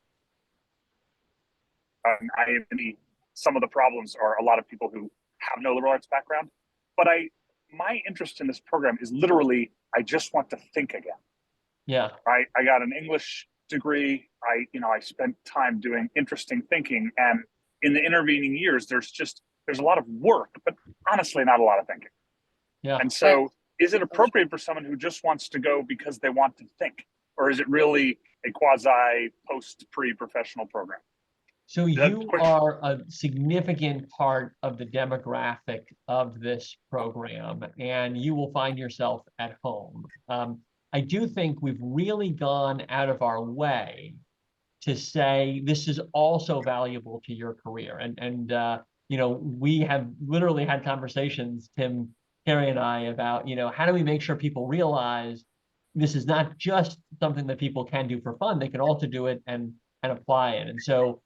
Some of the problems are a lot of people who have no liberal arts background, but my interest in this program is literally, I just want to think again. Yeah. Right. I got an English degree. I spent time doing interesting thinking, and in the intervening years, there's a lot of work, but honestly, not a lot of thinking. Yeah. And so is it appropriate for someone who just wants to go because they want to think? Or is it really a quasi pre-professional program? So Is that you question? are a significant part of the demographic of this program, and you will find yourself at home. I do think we've really gone out of our way to say this is also valuable to your career. You know, we have literally had conversations, Tim, Carrie, and I, about, you know, how do we make sure people realize this is not just something that people can do for fun, they can also do it and apply it. And so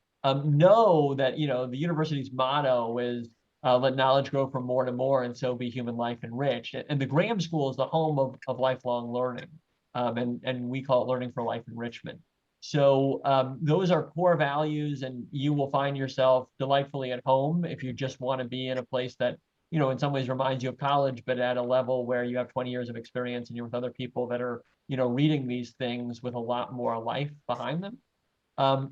know that, you know, the university's motto is let knowledge grow from more to more, and so be human life enriched. And the Graham School is the home of lifelong learning. And we call it learning for life enrichment. So those are core values, and you will find yourself delightfully at home if you just want to be in a place that, you know, in some ways reminds you of college, but at a level where you have 20 years of experience and you're with other people that are, you know, reading these things with a lot more life behind them.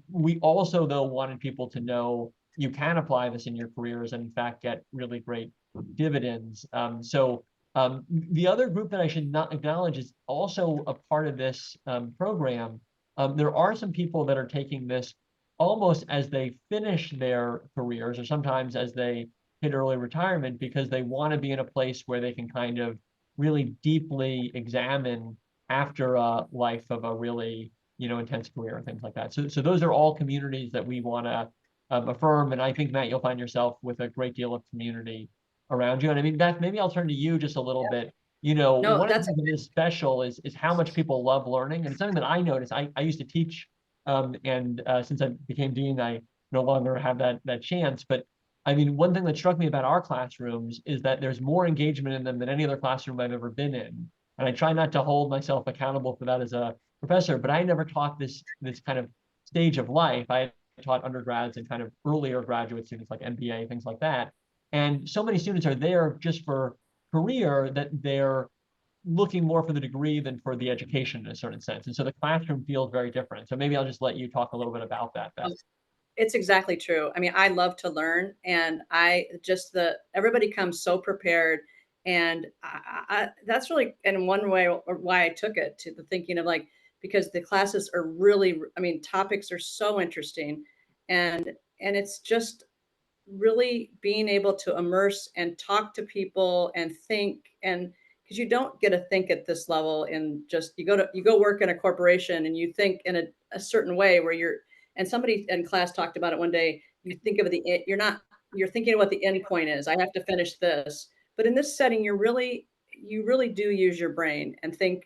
We also, though, wanted people to know you can apply this in your careers and, in fact, get really great dividends. The other group that I should not acknowledge is also a part of this program. There are some people that are taking this almost as they finish their careers, or sometimes as they hit early retirement, because they want to be in a place where they can kind of really deeply examine after a life of a really, you know, intense career and things like that. So those are all communities that we want to affirm. And I think, Matt, you'll find yourself with a great deal of community around you. And I mean, Beth, maybe I'll turn to you just a little bit. You know, No, one of the that's things that is special is how much people love learning. And it's something that I noticed. I used to teach, since I became dean, I no longer have that chance. But I mean, one thing that struck me about our classrooms is that there's more engagement in them than any other classroom I've ever been in. And I try not to hold myself accountable for that as a professor, but I never taught this kind of stage of life. I taught undergrads and kind of earlier graduate students like MBA, things like that. And so many students are there just for career that they're looking more for the degree than for the education in a certain sense. And so the classroom feels very different. So maybe I'll just let you talk a little bit about that, Beth. It's exactly true. I mean, I love to learn, and everybody comes so prepared, and that's really, and one way why I took it to the thinking of like, because the classes are really, I mean, topics are so interesting, and it's just really being able to immerse and talk to people and think, and because you don't get to think at this level in just you go work in a corporation and you think in a certain way where and somebody in class talked about it one day, you think of you're thinking of what the end point is. I have to finish this. But in this setting, you really do use your brain and think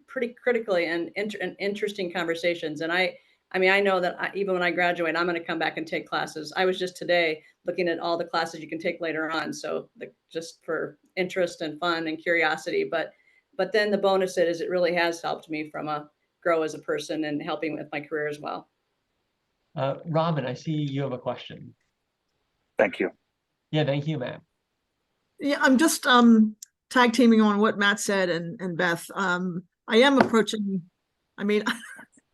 pretty critically and interesting conversations. And I mean, I know that even when I graduate, I'm going to come back and take classes. I was just today looking at all the classes you can take later on. So just for interest and fun and curiosity. But then the bonus is it really has helped me grow as a person and helping with my career as well. Robin, I see you have a question. Thank you. Yeah, thank you, Matt. Yeah, I'm just tag teaming on what Matt said and Beth. I am approaching, I mean,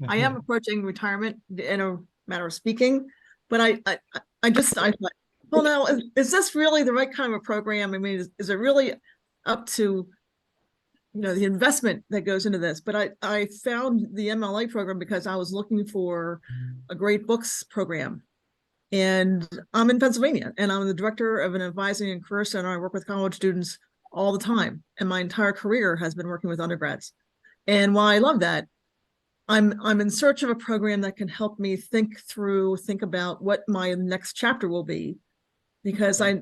I am approaching retirement in a matter of speaking, but I thought, well, now, is this really the right kind of a program? I mean, is it really up to, you know, the investment that goes into this? But I found the MLA program because I was looking for a great books program. And I'm in Pennsylvania, and I'm the director of an advising and career center. I work with college students all the time, and my entire career has been working with undergrads. And while I love that, I'm in search of a program that can help me think about what my next chapter will be, because I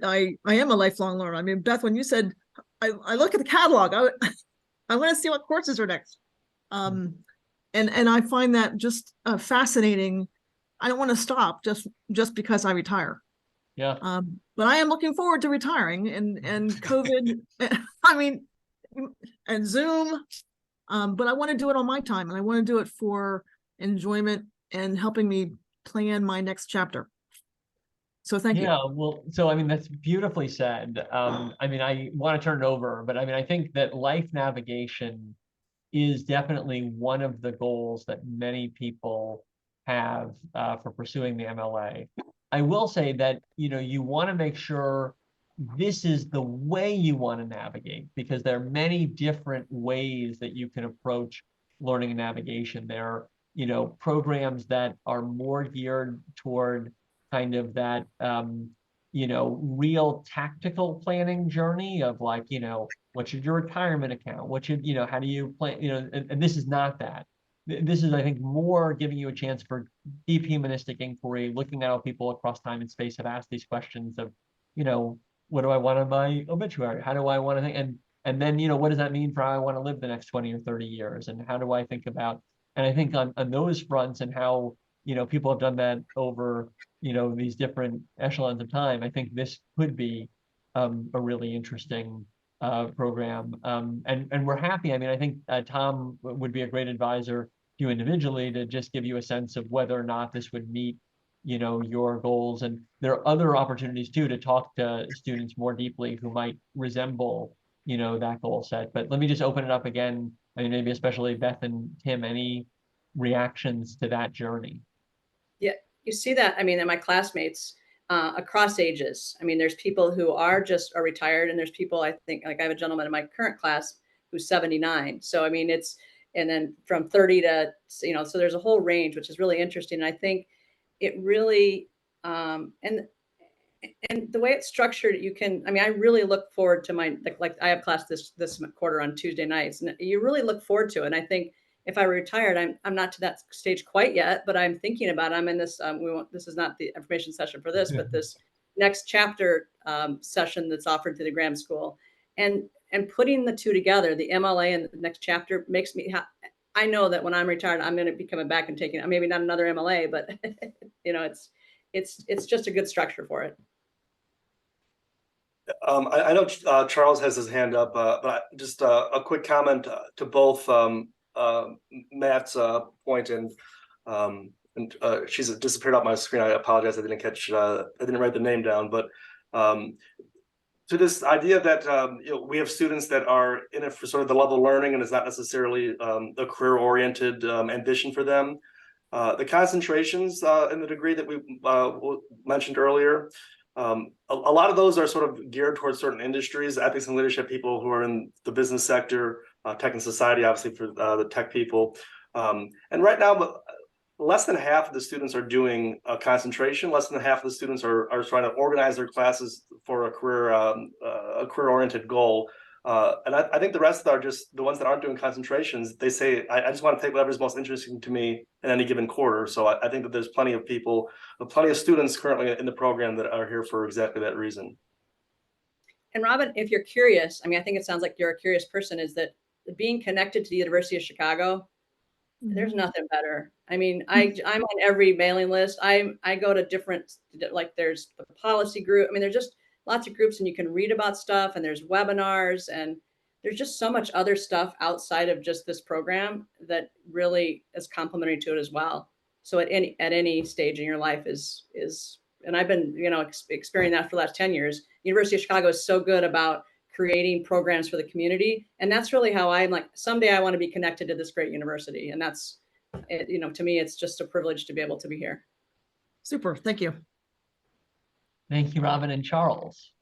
am a lifelong learner. I mean, Beth, when you said I look at the catalog, I want to see what courses are next, and I find that just fascinating. I don't want to stop just because I retire. Yeah. But I am looking forward to retiring, and COVID, I mean, and Zoom. But I want to do it on my time, and I want to do it for enjoyment and helping me plan my next chapter. So thank you. Yeah, well, so I mean, that's beautifully said. I mean, I want to turn it over, but I mean, I think that life navigation is definitely one of the goals that many people have for pursuing the MLA. I will say that, you know, you want to make sure this is the way you want to navigate, because there are many different ways that you can approach learning and navigation. There are, programs that are more geared toward kind of that, real tactical planning journey of like, what should your retirement account? What should, how do you plan, and this is not that. This is, I think, more giving you a chance for deep humanistic inquiry, looking at how people across time and space have asked these questions of, what do I want in my obituary? How do I want to think? And then, what does that mean for how I want to live the next 20 or 30 years? And how do I think about, and I think on those fronts and how, people have done that over, these different echelons of time, I think this could be a really interesting program. And we're happy. I mean, I think Tom would be a great advisor to you individually to just give you a sense of whether or not this would meet your goals. And there are other opportunities too to talk to students more deeply who might resemble that goal set. But let me just open it up again. I mean, maybe especially Beth and Tim, any reactions to that journey? Yeah, you see that. I mean, in my classmates across ages. I mean, there's people who are retired, and there's people, I think, like I have a gentleman in my current class who's 79. So I mean, and then from 30 to, so there's a whole range, which is really interesting. And I think it really, and the way it's structured, I mean, I really look forward to like I have class this quarter on Tuesday nights, and you really look forward to it. And I think if I were retired, I'm not to that stage quite yet, but I'm thinking about it. I'm in this, this is not the information session for this, but this next chapter session that's offered through the Graham School, and putting the two together, the MLA and the next chapter, makes me, I know that when I'm retired, I'm going to be coming back and taking, maybe not another MLA, but it's just a good structure for it. I know Charles has his hand up, but just a quick comment to both Matt's point and she's disappeared off my screen. I apologize. I didn't write the name down, but to this idea that we have students that are in it for sort of the level of learning, and it's not necessarily a career-oriented ambition for them. The concentrations in the degree that we mentioned earlier, a lot of those are sort of geared towards certain industries, ethics and leadership people who are in the business sector, tech and society, obviously for the tech people. And right now, less than half of the students are doing a concentration. Less than half of the students are trying to organize their classes for a career-oriented goal. And I think the rest are just the ones that aren't doing concentrations. They say, I just want to take whatever's most interesting to me in any given quarter. So I think that there's plenty of people, plenty of students currently in the program that are here for exactly that reason. And Robin, if you're curious, I mean, I think it sounds like you're a curious person, is that being connected to the University of Chicago, there's nothing better. I mean, I'm on every mailing list. I go to different, like there's the policy group. I mean, there's just lots of groups, and you can read about stuff, and there's webinars, and there's just so much other stuff outside of just this program that really is complementary to it as well. So at any stage in your life is, and I've been, experiencing that for the last 10 years. University of Chicago is so good about creating programs for the community. And that's really how I'm like, someday I want to be connected to this great university. And that's, to me, it's just a privilege to be able to be here. Super. Thank you. Thank you, Robin and Charles.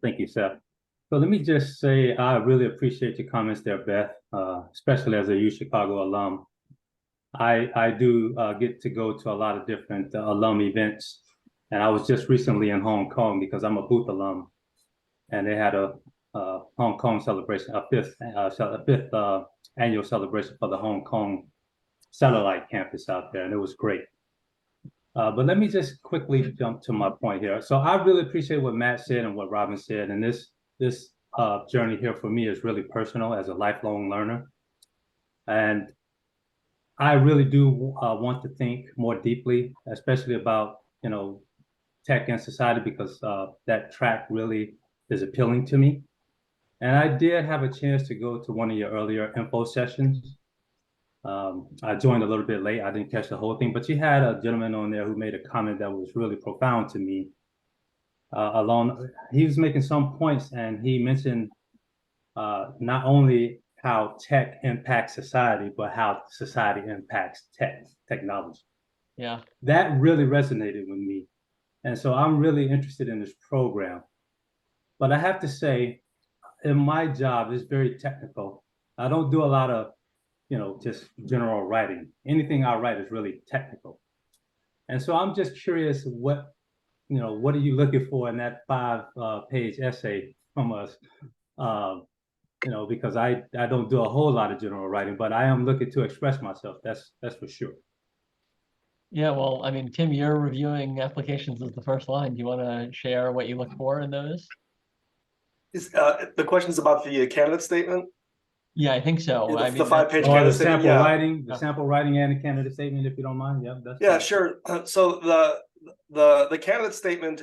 Thank you, Seth. So let me just say, I really appreciate your comments there, Beth, especially as a U Chicago alum. I do get to go to a lot of different alum events. And I was just recently in Hong Kong because I'm a Booth alum. And they had a Hong Kong celebration, a fifth annual celebration for the Hong Kong satellite campus out there, and it was great. But let me just quickly jump to my point here. So I really appreciate what Matt said and what Robin said, and this journey here for me is really personal as a lifelong learner, and I really do want to think more deeply, especially about tech and society, because that track really is appealing to me. And I did have a chance to go to one of your earlier info sessions. I joined a little bit late. I didn't catch the whole thing, but you had a gentleman on there who made a comment that was really profound to me. He was making some points, and he mentioned not only how tech impacts society, but how society impacts technology. Yeah. That really resonated with me. And so I'm really interested in this program. But I have to say, in my job, it's very technical. I don't do a lot of, just general writing. Anything I write is really technical. And so I'm just curious what are you looking for in that 5-page essay from us? Because I don't do a whole lot of general writing, but I am looking to express myself. That's for sure. Yeah, well, I mean, Tim, you're reviewing applications as the first line. Do you want to share what you look for in those? The question's about the candidate statement? Yeah, I think so. Yeah, I the mean, five-page Or the candidate statement, sample yeah. writing, the sample writing and the candidate statement, if you don't mind. Yeah, that's Yeah, fine. sure. So the candidate statement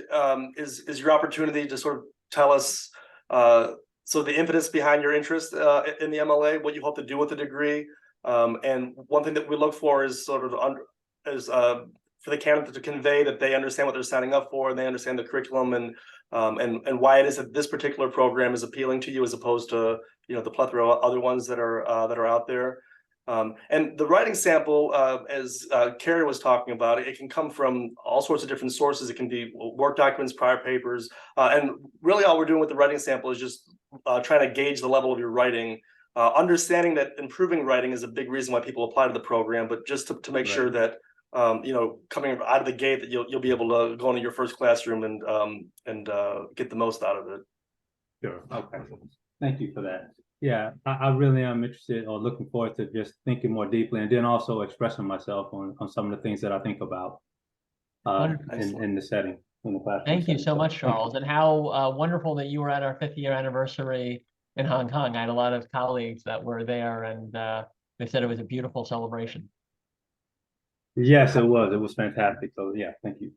is your opportunity to sort of tell us so the impetus behind your interest in the MLA, what you hope to do with the degree. And one thing that we look for is sort of for the candidate to convey that they understand what they're signing up for, and they understand the curriculum and why it is that this particular program is appealing to you as opposed to the plethora of other ones that are out there. And the writing sample, as Carrie was talking about, it can come from all sorts of different sources. It can be work documents, prior papers, and really all we're doing with the writing sample is just trying to gauge the level of your writing, understanding that improving writing is a big reason why people apply to the program, but just to make sure that coming out of the gate that you'll be able to go into your first classroom and get the most out of it. Sure. Okay. Thank you for that. Yeah, I really am interested or looking forward to just thinking more deeply and then also expressing myself on some of the things that I think about in the setting, in the classroom. Thank you so much, thank Charles. And how wonderful that you were at our 5th-year anniversary in Hong Kong. I had a lot of colleagues that were there, and they said it was a beautiful celebration. Yes, it was. It was fantastic. So yeah, thank you.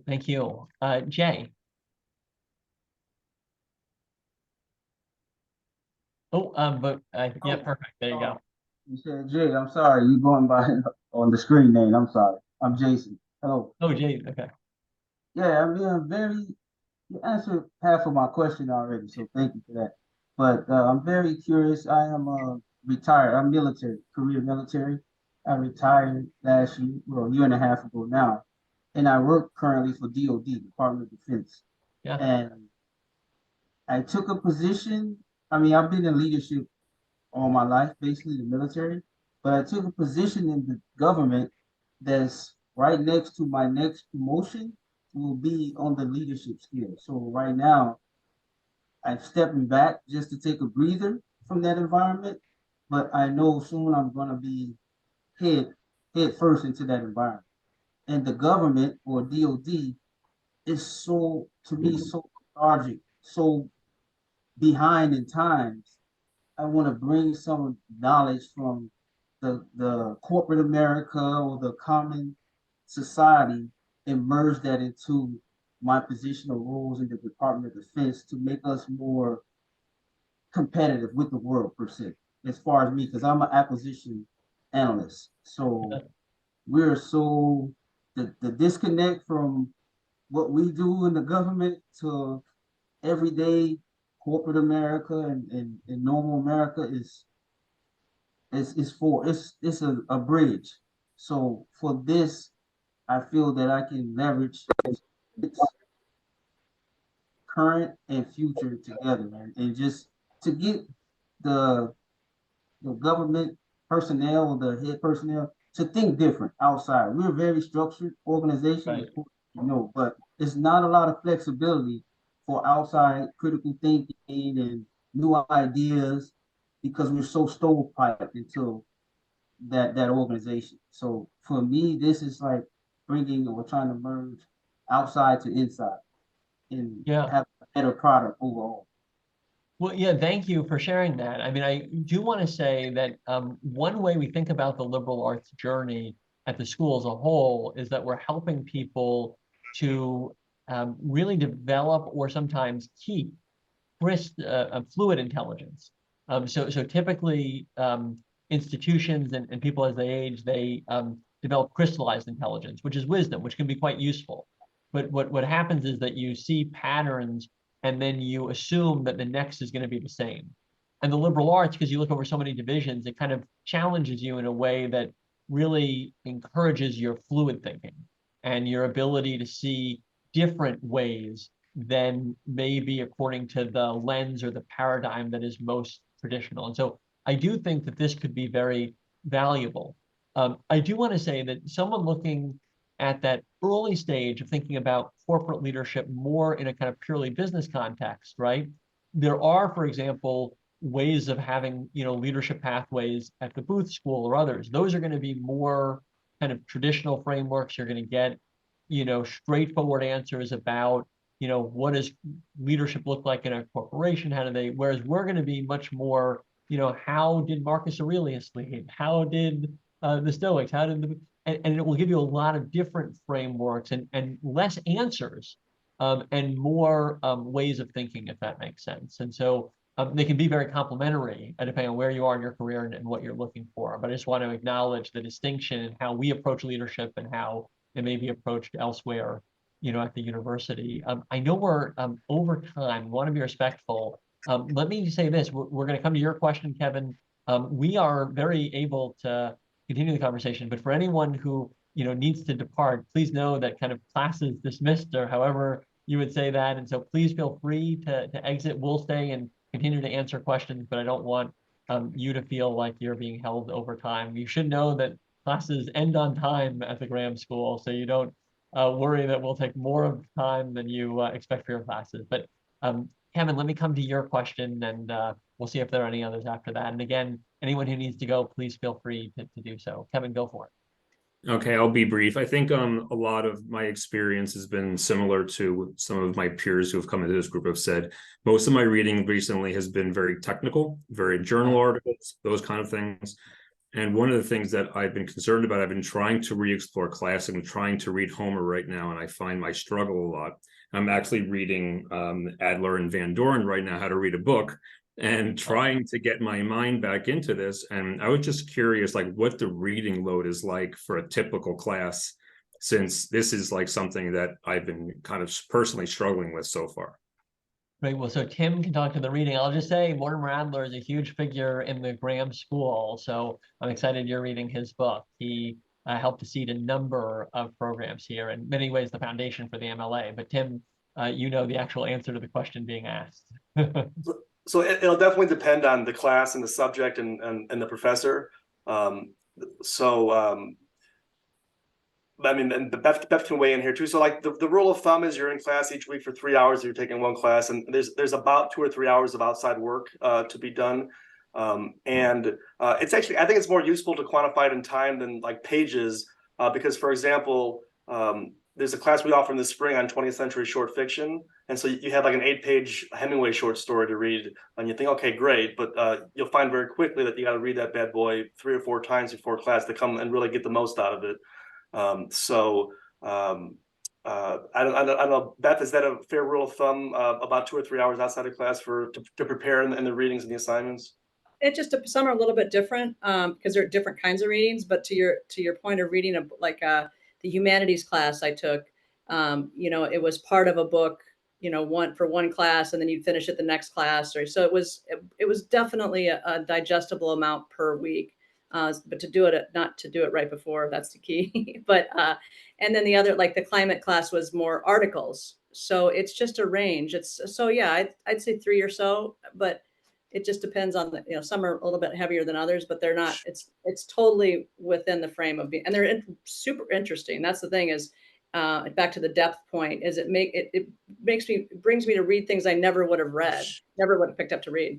Thank you. Jay. Oh, yeah, perfect. There you go. You said Jay. I'm sorry. You going by on the screen name. I'm sorry. I'm Jason. Hello. Oh, Jay. Okay. Yeah, I'm being you answered half of my question already, so thank you for that. But I'm very curious. I am retired. I'm military, career military. I retired last year, well, a year and a half ago now, and I work currently for DoD, Department of Defense. Yeah. And I took a position. I mean, I've been in leadership all my life, basically the military, but I took a position in the government that's right next to my next promotion will be on the leadership skill. So right now, I'm stepping back just to take a breather from that environment, but I know soon I'm going to be head first into that environment. And the government or DoD is so, to me, so lethargic, so behind in times. I want to bring some knowledge from the corporate America or the common society and merge that into my positional roles in the Department of Defense to make us more competitive with the world per se, as far as me, because I'm an acquisition analyst. So we're so the disconnect from what we do in the government to everyday corporate America and normal America is it's a bridge. So for this, I feel that I can leverage current and future together, man, and just to get the government personnel, the head personnel, to think different outside. We're a very structured organization, Right. but there's not a lot of flexibility for outside critical thinking and new ideas because we're so stovepiped into that organization. So for me, this is like bringing or trying to merge outside to inside and have a better product overall. Well, yeah, thank you for sharing that. I mean, I do want to say that one way we think about the liberal arts journey at the school as a whole is that we're helping people to really develop or sometimes keep fluid intelligence. So typically institutions and people as they age, they develop crystallized intelligence, which is wisdom, which can be quite useful. But what happens is that you see patterns and then you assume that the next is going to be the same. And the liberal arts, because you look over so many divisions, it kind of challenges you in a way that really encourages your fluid thinking and your ability to see different ways than maybe according to the lens or the paradigm that is most traditional. And so I do think that this could be very valuable. I do want to say that someone looking at that early stage of thinking about corporate leadership more in a kind of purely business context, right? There are, for example, ways of having, leadership pathways at the Booth School or others. Those are going to be more kind of traditional frameworks. You're going to get, straightforward answers about, what does leadership look like in a corporation? How do they, whereas we're going to be much more, how did Marcus Aurelius lead? How did the Stoics? How did the, and it will give you a lot of different frameworks and less answers and more ways of thinking, if that makes sense. And so they can be very complementary depending on where you are in your career and what you're looking for. But I just want to acknowledge the distinction in how we approach leadership and how it may be approached elsewhere, at the university. I know we're over time. Want to be respectful. Let me say this. We're going to come to your question, Kevin. We are very able to continue the conversation, but for anyone who needs to depart, please know that kind of class is dismissed, or however you would say that. And so please feel free to exit. We'll stay and continue to answer questions, but I don't want you to feel like you're being held over time. You should know that classes end on time at the Graham School, so you don't worry that we'll take more of time than you expect for your classes. But Kevin, let me come to your question, and we'll see if there are any others after that. And again, anyone who needs to go, please feel free to do so. Kevin, go for it. Okay, I'll be brief. I think a lot of my experience has been similar to some of my peers who have come into this group have said. Most of my reading recently has been very technical, very journal articles, those kind of things. And one of the things that I've been concerned about, I've been trying to re-explore classic. I'm trying to read Homer right now, and I find I struggle a lot. I'm actually reading Adler and Van Doren right now, how to read a book, and trying to get my mind back into this. And I was just curious, like, what the reading load is like for a typical class, since this is like something that I've been kind of personally struggling with so far. Great. Well, so Tim can talk to the reading. I'll just say Mortimer Adler is a huge figure in the Graham School, so I'm excited you're reading his book. He helped to seed a number of programs here, in many ways the foundation for the MLA. But Tim, you know the actual answer to the question being asked. So it'll definitely depend on the class and the subject and the professor. I mean, and Beth can weigh in here too. So like the rule of thumb is you're in class each week for 3 hours, you're taking one class, and there's about 2 or 3 hours of outside work to be done. It's actually, I think it's more useful to quantify it in time than like pages, because for example, there's a class we offer in the spring on 20th century short fiction. And so you have like an 8-page Hemingway short story to read, and you think, okay, great. But you'll find very quickly that you got to read that bad boy 3 or 4 times before class to come and really get the most out of it. I don't know, Beth, is that a fair rule of thumb, about 2 or 3 hours outside of class to prepare in the readings and the assignments? It just, some are a little bit different because there are different kinds of readings. But to your point of reading the humanities class I took, it was part of a book, one class, and then you'd finish it the next class. So it was definitely a digestible amount per week. But not to do it right before, that's the key. But and then the other, like the climate class, was more articles. So it's just a range. I'd say 3 or so, but it just depends on some are a little bit heavier than others, but they're not. It's totally within the frame of being, and they're super interesting. That's the thing is, back to the depth point, is it brings me to read things I never would have read, never would have picked up to read.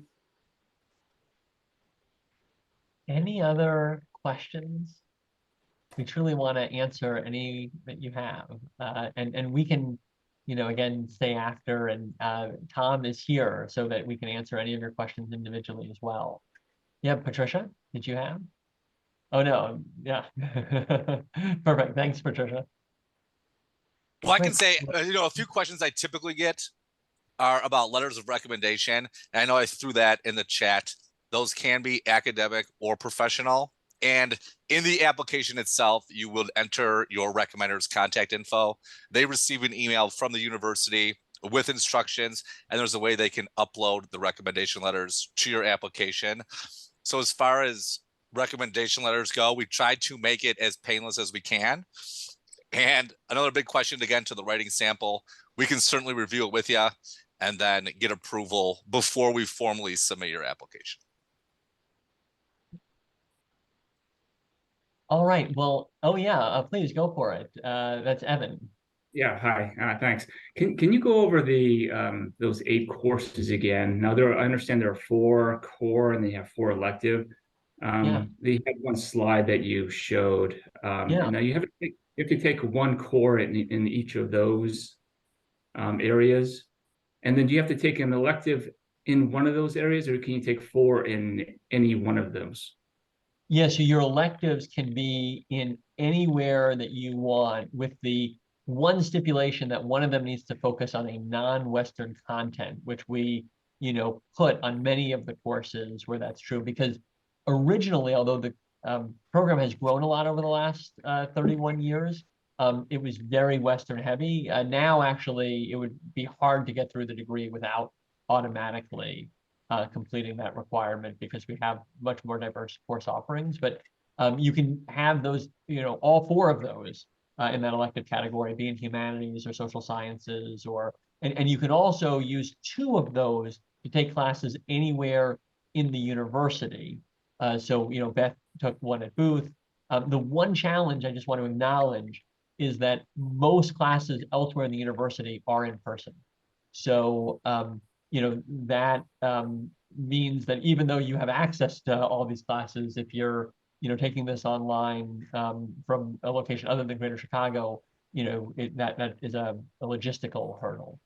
Any other questions? We truly want to answer any that you have. And we can, again, stay after, and Tom is here so that we can answer any of your questions individually as well. Yeah, Patricia, did you have? Oh, no. Yeah. Perfect. Thanks, Patricia. Well, I can say, a few questions I typically get are about letters of recommendation. And I know I threw that in the chat. Those can be academic or professional. And in the application itself, you will enter your recommender's contact info. They receive an email from the university with instructions, and there's a way they can upload the recommendation letters to your application. So as far as recommendation letters go, we try to make it as painless as we can. And another big question, again, to the writing sample, we can certainly review it with you and then get approval before we formally submit your application. All right, well, oh yeah, please go for it. That's Evan. Yeah, hi, thanks. Can you go over the those 8 courses again? Now I understand there are 4 core and they have 4 elective. Yeah. They had one slide that you showed. Yeah. And now you have to take 1 core in each of those areas. And then do you have to take an elective in one of those areas, or can you take 4 in any one of those? Yeah, so your electives can be in anywhere that you want, with the one stipulation that one of them needs to focus on a non-Western content, which we, put on many of the courses where that's true. Because originally, although the program has grown a lot over the last 31 years, it was very Western heavy. Now, actually, it would be hard to get through the degree without automatically completing that requirement, because we have much more diverse course offerings. But you can have those, all 4 of those in that elective category, be in humanities or social sciences, and you can also use 2 of those to take classes anywhere in the university. So, Beth took one at Booth. The one challenge I just want to acknowledge is that most classes elsewhere in the university are in person. So, that means that even though you have access to all these classes, if you're, taking this online from a location other than Greater Chicago, that is a logistical hurdle.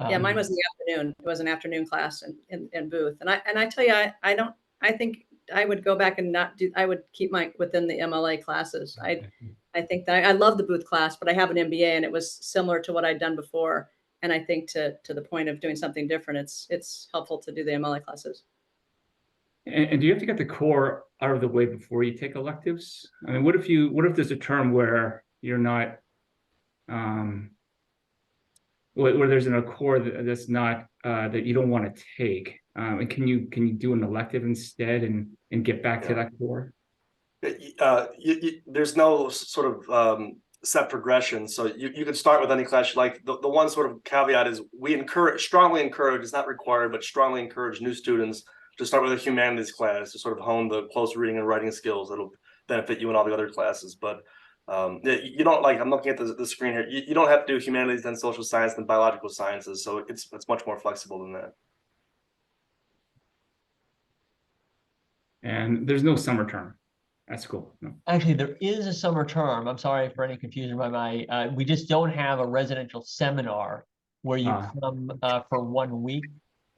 Yeah, mine was in the afternoon. It was an afternoon class in Booth. And I tell you, I think I would go back and I would keep within the MLA classes. I think that I love the Booth class, but I have an MBA and it was similar to what I'd done before. And I think to the point of doing something different, it's helpful to do the MLA classes. And do you have to get the core out of the way before you take electives? I mean, what if there's a term where you're not, where there's a core that's not, that you don't want to take? And can you do an elective instead and get back to that core? There's no sort of set progression, so you can start with any class you like. The one sort of caveat is we strongly encourage, it's not required, but strongly encourage new students to start with a humanities class to sort of hone the close reading and writing skills that'll benefit you in all the other classes. But you don't, like, I'm looking at the screen here, you don't have to do humanities, then social science, then biological sciences, so it's much more flexible than that. And there's no summer term. That's cool. No. Actually, there is a summer term. I'm sorry for any confusion by my, we just don't have a residential seminar where you come for 1 week,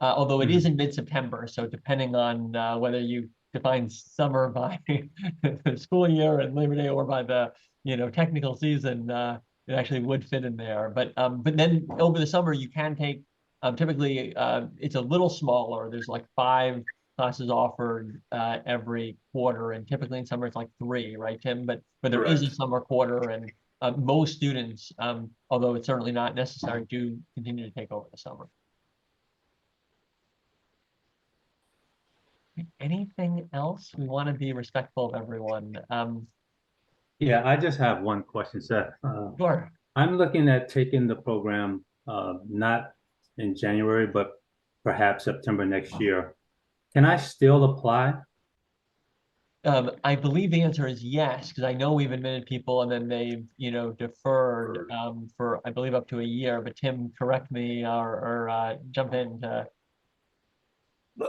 although it is in mid-September. So depending on whether you define summer by the school year and Labor Day or by the, technical season, it actually would fit in there. But then over the summer, you can take, typically, it's a little smaller. There's like 5 classes offered every quarter, and typically in summer it's like 3, right, Tim? But there is a summer quarter, and most students, although it's certainly not necessary, do continue to take over the summer. Anything else? We want to be respectful of everyone. Yeah, I just have one question, Seth. Sure. I'm looking at taking the program not in January, but perhaps September next year. Can I still apply? I believe the answer is yes, because I know we've admitted people and then they've, deferred for, I believe, up to a year. But Tim, correct me or jump in.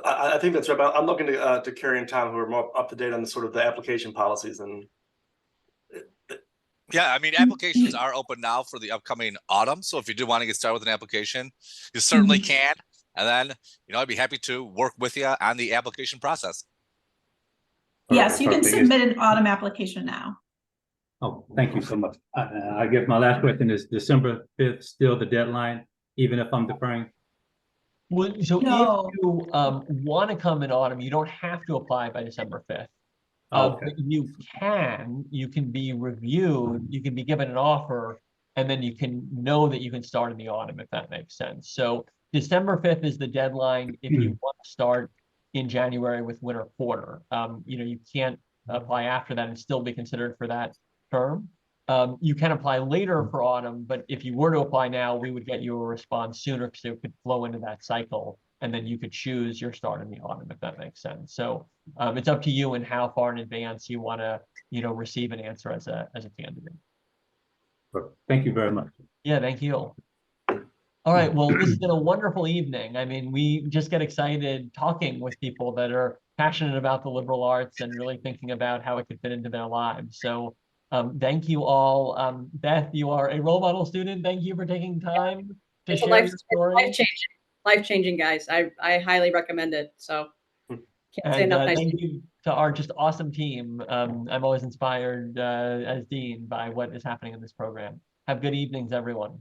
I think that's right. But I'm looking to Carrie and Tom, who are more up to date on the sort of the application policies. And yeah, I mean, applications are open now for the upcoming autumn. So if you do want to get started with an application, you certainly can. And then, I'd be happy to work with you on the application process. Yes, you can submit an autumn application now. Oh, thank you so much. I guess my last question is December 5th still the deadline, even if I'm deferring? Well, so No. if you want to come in autumn, you don't have to apply by December 5th. Okay. But you can be reviewed, you can be given an offer, and then you can know that you can start in the autumn, if that makes sense. So December 5th is the deadline if you want to start in January with winter quarter. You can't apply after that and still be considered for that term. You can apply later for autumn, but if you were to apply now, we would get you a response sooner because it could flow into that cycle. And then you could choose your start in the autumn, if that makes sense. So it's up to you and how far in advance you want to, receive an answer as a candidate. Thank you very much. Yeah, thank you. All right, well, this has been a wonderful evening. I mean, we just get excited talking with people that are passionate about the liberal arts and really thinking about how it could fit into their lives. So thank you all. Beth, you are a role model student. Thank you for taking time to share your story. Life-changing, guys. I highly recommend it. So can't say enough nice thank things. you to our just awesome team. I'm always inspired as dean by what is happening in this program. Have good evenings, everyone.